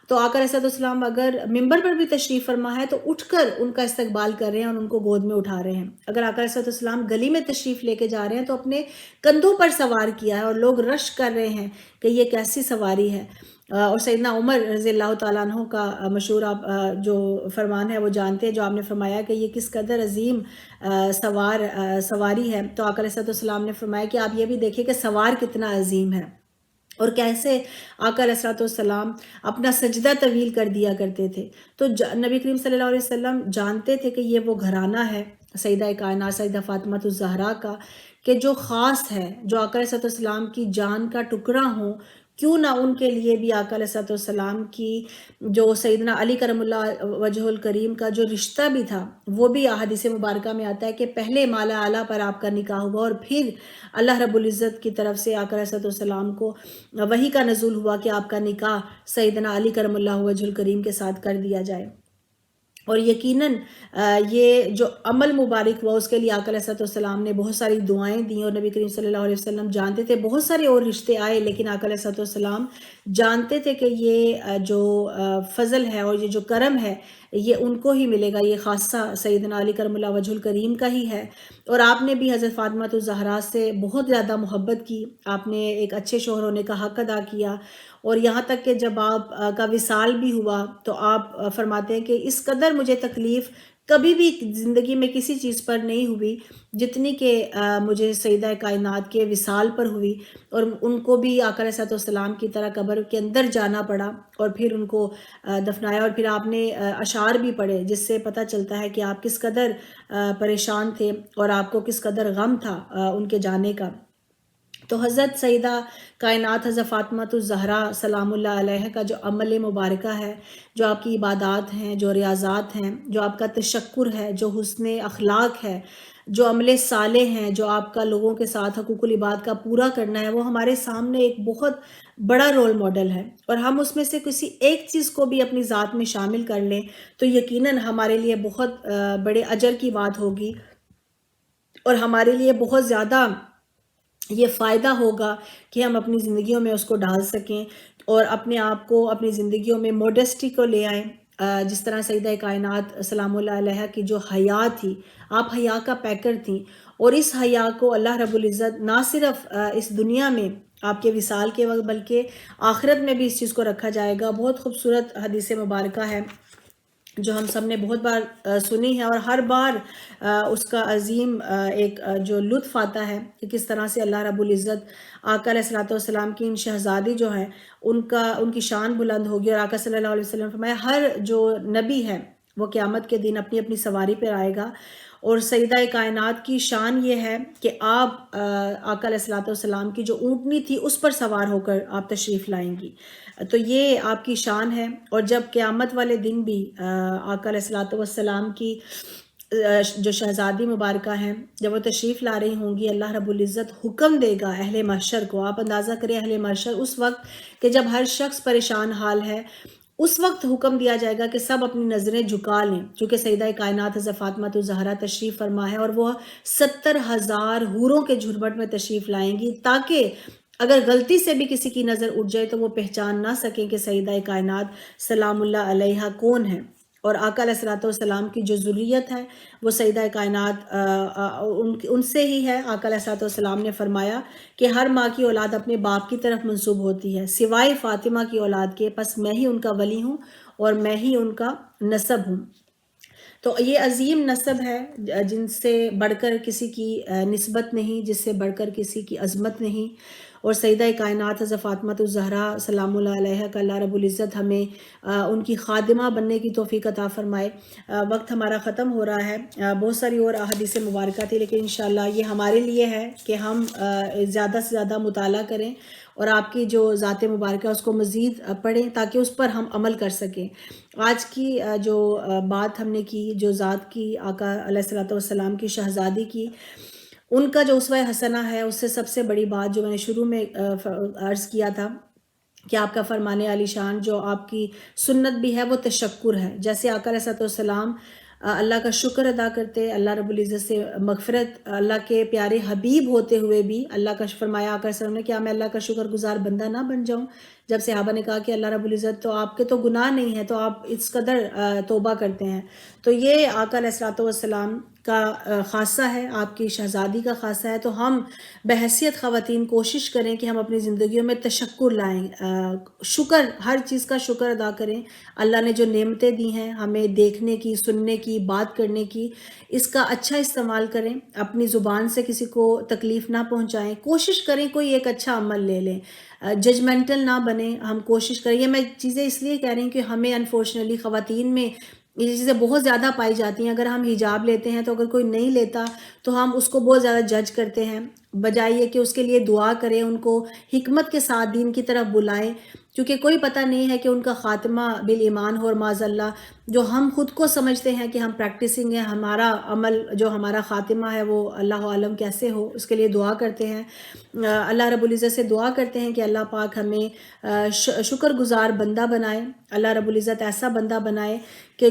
تو آقا علیہ السلام اگر ممبر پر بھی تشریف فرما ہے تو اٹھ کر ان کا استقبال کر رہے ہیں اور ان کو گود میں اٹھا رہے ہیں. اگر آقا علیہ السلام گلی میں تشریف لے کے جا رہے ہیں تو اپنے کندھوں پر سوار کیا ہے اور لوگ رش کر رہے ہیں کہ یہ کیسی سواری ہے. اور سیدنا عمر رضی اللہ تعالیٰ عنہ کا مشہور آپ جو فرمان ہے وہ جانتے ہیں، جو آپ نے فرمایا کہ یہ کس قدر عظیم سواری ہے. تو آقا علیہ السلام نے فرمایا کہ آپ یہ بھی دیکھیں کہ سوار کتنا عظیم ہے، اور کیسے آقا علیہ السلام اپنا سجدہ طویل کر دیا کرتے تھے. تو نبی کریم صلی اللہ علیہ وسلم جانتے تھے کہ یہ وہ گھرانہ ہے سیدہ کائنات سیدہ فاطمہ الزہرا کا، کہ جو خاص ہے، جو آقا علیہ السلام کی جان کا ٹکڑا ہوں. کیوں نہ ان کے لیے بھی آقا علیہ السلام کی جو سیدنا علی کرم اللہ وجہ الکریم کا جو رشتہ بھی تھا، وہ بھی احادیث مبارکہ میں آتا ہے کہ پہلے مالا اعلیٰ پر آپ کا نکاح ہوا اور پھر اللہ رب العزت کی طرف سے آقا علیہ السلام کو وحی کا نزول ہوا کہ آپ کا نکاح سیدنا علی کرم اللہ وجہ الکریم کے ساتھ کر دیا جائے. اور یقیناً یہ جو عمل مبارک ہوا اس کے لیے آقا علیہ السلام نے بہت ساری دعائیں دیں، اور نبی کریم صلی اللہ علیہ وسلم جانتے تھے بہت سارے اور رشتے آئے لیکن آقا علیہ السلام جانتے تھے کہ یہ جو فضل ہے اور یہ جو کرم ہے یہ ان کو ہی ملے گا، یہ خاصہ سیدنا علی کرم اللہ وجہ الکریم کا ہی ہے. اور آپ نے بھی حضرت فاطمہ الزہرا سے بہت زیادہ محبت کی، آپ نے ایک اچھے شوہر ہونے کا حق ادا کیا. اور یہاں تک کہ جب آپ کا وصال بھی ہوا تو آپ فرماتے ہیں کہ اس قدر مجھے تکلیف کبھی بھی زندگی میں کسی چیز پر نہیں ہوئی جتنی کہ مجھے سیدہ کائنات کے وصال پر ہوئی. اور ان کو بھی آقا علیہ السلام کی طرح قبر کے اندر جانا پڑا اور پھر ان کو دفنایا. اور پھر آپ نے اشعار بھی پڑھے جس سے پتہ چلتا ہے کہ آپ کس قدر پریشان تھے اور آپ کو کس قدر غم تھا ان کے جانے کا. تو حضرت سیدہ کائنات حضرت فاطمہ الزہرا سلام اللہ علیہ کا جو عمل مبارکہ ہے، جو آپ کی عبادات ہیں، جو ریاضات ہیں، جو آپ کا تشکر ہے، جو حسن اخلاق ہے، جو عمل صالح ہیں، جو آپ کا لوگوں کے ساتھ حقوق العباد کا پورا کرنا ہے، وہ ہمارے سامنے ایک بہت بڑا رول ماڈل ہے. اور ہم اس میں سے کسی ایک چیز کو بھی اپنی ذات میں شامل کر لیں تو یقیناً ہمارے لیے بہت بڑے اجر کی بات ہوگی اور ہمارے لیے بہت زیادہ یہ فائدہ ہوگا کہ ہم اپنی زندگیوں میں اس کو ڈال سکیں اور اپنے آپ کو اپنی زندگیوں میں موڈسٹی کو لے آئیں. جس طرح سیدہ کائنات سلام اللہ علیہ کی جو حیا تھی، آپ حیا کا پیکر تھیں، اور اس حیا کو اللہ رب العزت نہ صرف اس دنیا میں آپ کے وصال کے وقت بلکہ آخرت میں بھی اس چیز کو رکھا جائے گا. بہت خوبصورت حدیث مبارکہ ہے جو ہم سب نے بہت بار سنی ہے، اور ہر بار اس کا عظیم ایک جو لطف آتا ہے کہ کس طرح سے اللہ رب العزت آقا علیہ السلام کی ان شہزادی جو ہیں ان کی شان بلند ہوگی. اور آقا صلی اللہ علیہ وسلم فرمایا ہر جو نبی ہے وہ قیامت کے دن اپنی اپنی سواری پر آئے گا، اور سیدہ کائنات کی شان یہ ہے کہ آپ آقا علیہ السلام کی جو اونٹنی تھی اس پر سوار ہو کر آپ تشریف لائیں گی. تو یہ آپ کی شان ہے. اور جب قیامت والے دن بھی آقا علیہ السلام کی جو شہزادی مبارکہ ہیں جب وہ تشریف لا رہی ہوں گی، اللہ رب العزت حکم دے گا اہل محشر کو. آپ اندازہ کریں اہل محشر اس وقت کہ جب ہر شخص پریشان حال ہے، اس وقت حکم دیا جائے گا کہ سب اپنی نظریں جھکا لیں، کیونکہ سیدہ کائنات حضرت فاطمہ الزہرا تشریف فرما ہے اور وہ 70,000 حوروں کے جھرمٹ میں تشریف لائیں گی، تاکہ اگر غلطی سے بھی کسی کی نظر اٹھ جائے تو وہ پہچان نہ سکیں کہ سیدہ کائنات سلام اللہ علیہ کون ہے. اور آقا علیہ السلام کی جو ذریت ہے وہ سیدہ کائنات ان سے ہی ہے. آقا علیہ السلام نے فرمایا کہ ہر ماں کی اولاد اپنے باپ کی طرف منسوب ہوتی ہے سوائے فاطمہ کی اولاد کے، پس میں ہی ان کا ولی ہوں اور میں ہی ان کا نسب ہوں. تو یہ عظیم نسب ہے جن سے بڑھ کر کسی کی نسبت نہیں، جس سے بڑھ کر کسی کی عظمت نہیں، اور سیدہ کائنات حضرت فاطمۃ الزہرا سلام اللہ علیہ کا اللہ رب العزت ہمیں ان کی خادمہ بننے کی توفیق عطا فرمائے۔ وقت ہمارا ختم ہو رہا ہے، بہت ساری اور احادیث مبارکہ تھی، لیکن انشاءاللہ یہ ہمارے لیے ہے کہ ہم زیادہ سے زیادہ مطالعہ کریں اور آپ کی جو ذات مبارکہ اس کو مزید پڑھیں تاکہ اس پر ہم عمل کر سکیں۔ آج کی جو بات ہم نے کی، جو ذات کی آقا علیہ الصلوۃ والسلام کی شہزادی کی، ان کا جو اسوہ حسنہ ہے، اس سے سب سے بڑی بات جو میں نے شروع میں عرض کیا تھا کہ آپ کا فرمان عالی شان جو آپ کی سنت بھی ہے وہ تشکر ہے۔ جیسے آقا علیہ الصلوۃ والسلام اللہ کا شکر ادا کرتے، اللہ رب العزت سے مغفرت، اللہ کے پیارے حبیب ہوتے ہوئے بھی اللہ کا فرمایا آقا صلی اللہ علیہ وسلم نے، کیا میں اللہ کا شکر گزار بندہ نہ بن جاؤں؟ جب صحابہ نے کہا کہ اللہ رب العزت تو آپ کے تو گناہ نہیں ہیں، تو آپ اس قدر توبہ کرتے ہیں، تو یہ آقا علیہ الصلوۃ والسلام کا خاصہ ہے، آپ کی شہزادی کا خاصہ ہے۔ تو ہم بحیثیت خواتین کوشش کریں کہ ہم اپنی زندگیوں میں تشکر لائیں، شکر، ہر چیز کا شکر ادا کریں۔ اللہ نے جو نعمتیں دی ہیں ہمیں، دیکھنے کی، سننے کی، بات کرنے کی، اس کا اچھا استعمال کریں، اپنی زبان سے کسی کو تکلیف نہ پہنچائیں، کوشش کریں کوئی ایک اچھا عمل لے لیں، ججمنٹل نہ بنیں، ہم کوشش کریں۔ یہ میں چیزیں اس لیے کہہ رہی ہوں کہ ہمیں انفارچونیٹلی خواتین میں یہ چیزیں بہت زیادہ پائی جاتی ہیں۔ اگر ہم حجاب لیتے ہیں تو اگر کوئی نہیں لیتا تو ہم اس کو بہت زیادہ جج کرتے ہیں، بجائے یہ کہ اس کے لیے دعا کریں، ان کو حکمت کے ساتھ دین کی طرف بلائیں، کیونکہ کوئی پتہ نہیں ہے کہ ان کا خاتمہ بالایمان ہو، اور معاذ اللہ جو ہم خود کو سمجھتے ہیں کہ ہم پریکٹسنگ ہیں، ہمارا عمل جو ہمارا خاتمہ ہے وہ اللہ عالم کیسے ہو، اس کے لیے دعا کرتے ہیں۔ اللہ رب العزت سے دعا کرتے ہیں کہ اللہ پاک ہمیں شکر گزار بندہ بنائے، اللہ رب العزت ایسا بندہ بنائے کہ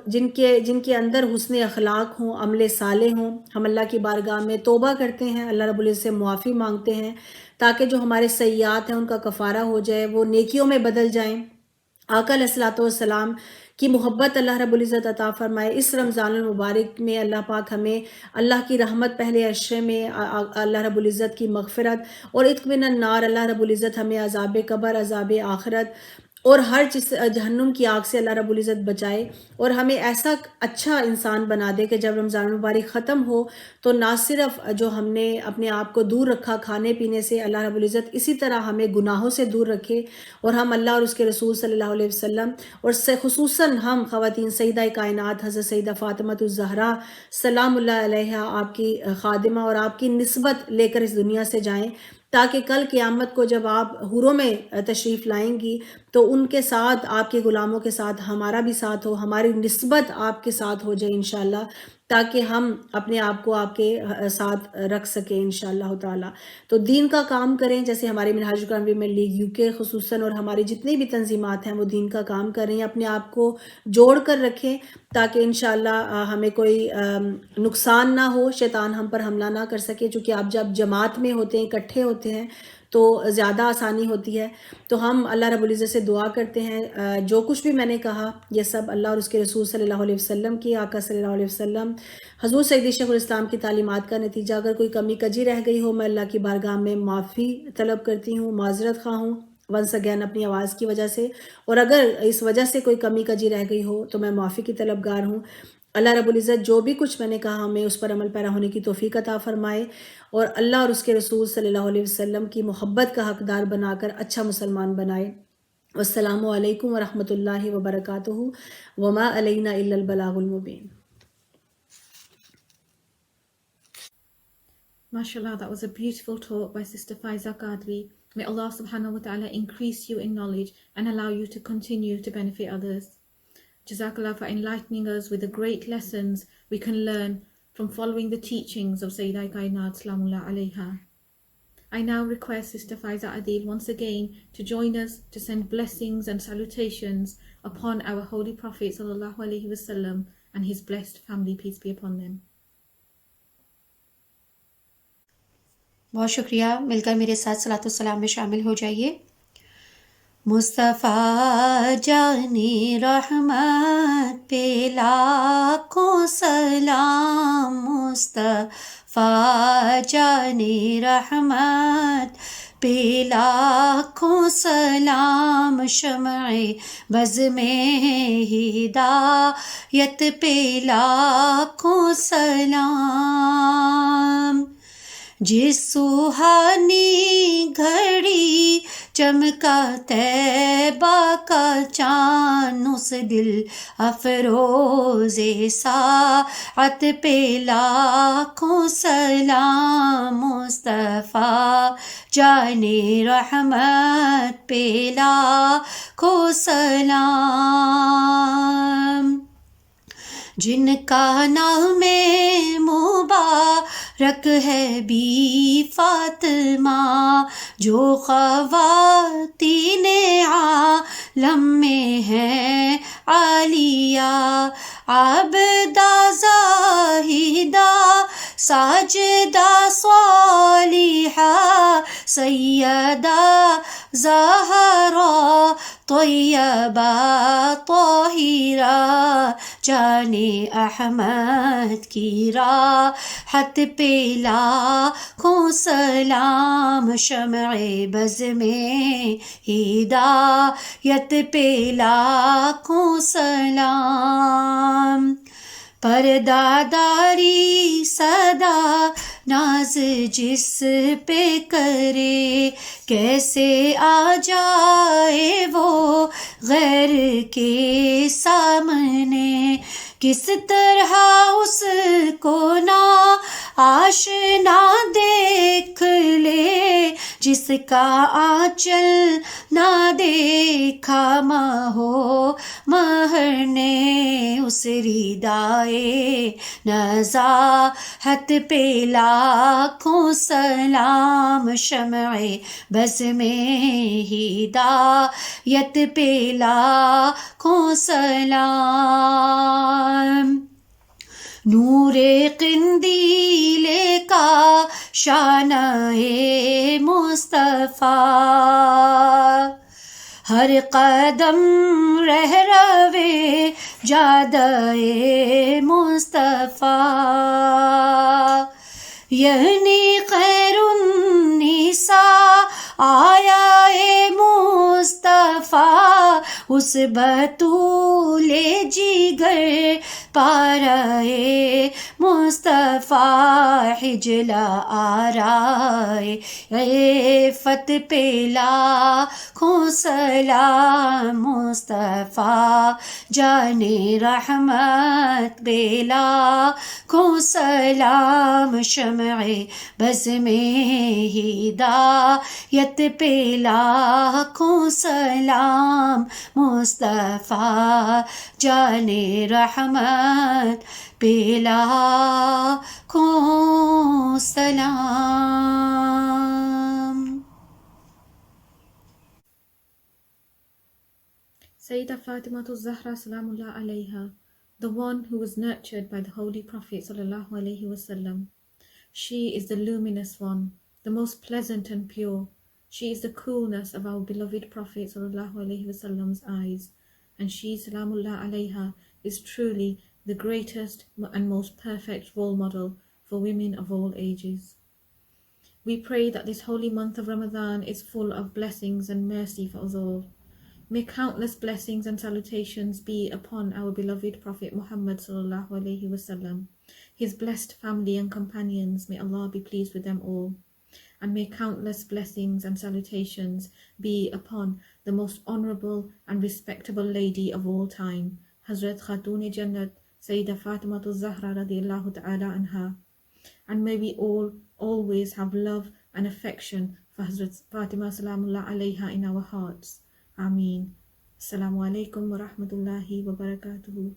جن کے اندر حسن اخلاق ہوں، عمل صالح ہوں۔ ہم اللہ کی بارگاہ میں توبہ کرتے ہیں، اللہ رب العزت سے معافی مانگتے ہیں تاکہ جو ہمارے سیئات ہیں ان کا کفارہ ہو جائے، وہ نیکیوں میں بدل جائیں۔ آقا علیہ الصلوۃ والسلام کی محبت اللہ رب العزت عطا فرمائے۔ اس رمضان المبارک میں اللہ پاک ہمیں اللہ کی رحمت پہلے عشرے میں، اللہ رب العزت کی مغفرت اور عتق من النار، اللہ رب العزت ہمیں عذاب قبر، عذاب آخرت اور ہر چیز جہنم کی آگ سے اللہ رب العزت بچائے، اور ہمیں ایسا اچھا انسان بنا دے کہ جب رمضان المبارک ختم ہو تو نہ صرف جو ہم نے اپنے آپ کو دور رکھا کھانے پینے سے، اللہ رب العزت اسی طرح ہمیں گناہوں سے دور رکھے، اور ہم اللہ اور اس کے رسول صلی اللہ علیہ وسلم، اور خصوصاً ہم خواتین سیدہ کائنات حضرت سیدہ فاطمۃ الزہرا سلام اللہ علیہ، آپ کی خادمہ اور آپ کی نسبت لے کر اس دنیا سے جائیں، تاکہ کل قیامت کو جب آپ حوروں میں تشریف لائیں گی تو ان کے ساتھ، آپ کے غلاموں کے ساتھ ہمارا بھی ساتھ ہو، ہماری نسبت آپ کے ساتھ ہو جائے انشاءاللہ، تاکہ ہم اپنے آپ کو آپ کے ساتھ رکھ سکیں انشاءاللہ تعالی۔ تو دین کا کام کریں، جیسے ہماری منہاج القرآن ویمن لیگ UK خصوصاً اور ہماری جتنی بھی تنظیمات ہیں وہ دین کا کام کر رہی ہیں، اپنے آپ کو جوڑ کر رکھیں تاکہ انشاءاللہ ہمیں کوئی نقصان نہ ہو، شیطان ہم پر حملہ نہ کر سکے، چونکہ آپ جب جماعت میں ہوتے ہیں، اکٹھے ہوتے ہیں تو زیادہ آسانی ہوتی ہے۔ تو ہم اللہ رب العزت سے دعا کرتے ہیں، جو کچھ بھی میں نے کہا یہ سب اللہ اور اس کے رسول صلی اللہ علیہ وسلم کی، آقا صلی اللہ علیہ وسلم حضور سیدی شیخ الاسلام کی تعلیمات کا نتیجہ۔ اگر کوئی کمی کجی رہ گئی ہو، میں اللہ کی بارگاہ میں معافی طلب کرتی ہوں، معذرت خواہ ہوں ونس اگین اپنی آواز کی وجہ سے، اور اگر اس وجہ سے کوئی کمی کجی رہ گئی ہو تو میں معافی کی طلبگار ہوں۔ اللہ رب العزت جو بھی کچھ میں نے کہا ہمیں اس پر عمل پیرا ہونے کی توفیق عطا فرمائے، اور اللہ اور اس کے رسول صلی اللہ علیہ وسلم کی محبت کا حقدار بنا کر اچھا مسلمان بنائے۔ والسلام علیکم ورحمۃ اللہ وبرکاتہ، وما علینا الا البلاغ المبین۔ MashaAllah, that was a beautiful talk by Sister Faiza Qadri. May Allah subhanahu wa ta'ala increase you in knowledge and allow you to continue to benefit others. Jazakallah for enlightening us with the great lessons we can learn from following the teachings of Sayyidah Kainat Salamullah alayha. I now request Sister Faiza Adil once again to join us to send blessings and salutations upon our Holy Prophet sallallahu alayhi wasallam and his blessed family, peace be upon them. بہت شکریہ، مل کر میرے ساتھ صلاۃ والسلام میں شامل ہو جائیے۔ مصطفیٰ جان رحمت پہ لاکھوں سلام، مصطفیٰ جان رحمت پہ لاکھوں سلام، شمع بز میں ہدایت پہ لاکھوں سلام، جس سوہانی گھڑی چمکا طیبہ کا چاند، اس دل افروز ساعت پہ لاکھوں سلام، مصطفیٰ جان رحمت پہ لاکھوں سلام، جن کا نام مبارک ہے بی فاطمہ، جو خواتین عالم میں ہے عالیہ، عابدہ زاہدہ ساجدہ صالحہ، سیدہ زہرا طیبہ طاہرہ، جان احمد کی راحت پہ لاکھوں سلام، شمع بز میں ہدایت پہ لاکھوں سلام، پرداداری صدا ناز جس پہ کرے، کیسے آ جائے وہ غیر کے سامنے، کس طرح اس کو نا آشنا دیکھ لے، جس کا آنچل نہ دیکھا ماں ہو مہر نے، اس ردائے نزاہت پہ لاکھوں سلام، شمع بز میں ہدایت پہ لاکھوں سلام، نور قندیل کا شانہ مصطفیٰ، ہر قدم رہ روے جادہ مصطفیٰ، یعنی خیر النساء آیا مصطفیٰ، اس بطول جگر پارائے مصطفیٰ، حجلا آرائے عفت پہ لاکھوں سلام، مصطفیٰ جان رحمت پہ لاکھوں سلام، شمع بز میں ہدایت پہ لاکھوں سلام، مصطفیٰ جان رحمت پہ لاکھوں سلام۔ Sayyidah Fatimatu Zahra Salamullah alayha, the one who was nurtured by the Holy Prophet Sallallahu Alaihi Wasallam. She is the luminous one, the most pleasant and pure. She is the coolness of our beloved Prophet Sallallahu Alaihi Wasallam's eyes. And she, Salamullah alayha, is truly the greatest and most perfect role model for women of all ages. We pray that this holy month of Ramadan is full of blessings and mercy for us all. May countless blessings and salutations be upon our beloved Prophet Muhammad Sallallahu Alaihi Wasallam, his blessed family and companions, may Allah be pleased with them all. And may countless blessings and salutations be upon the most honorable and respectable lady of all time, Hazrat Khatun Jannat, Sayyidah Fatimatu Zahra radiyallahu ta'ala anha. And may we all always have love and affection for Hazrat Fatima Salamullah alayha in our hearts. Ameen. Assalamu alaikum wa rahmatullahi wa barakatuhu.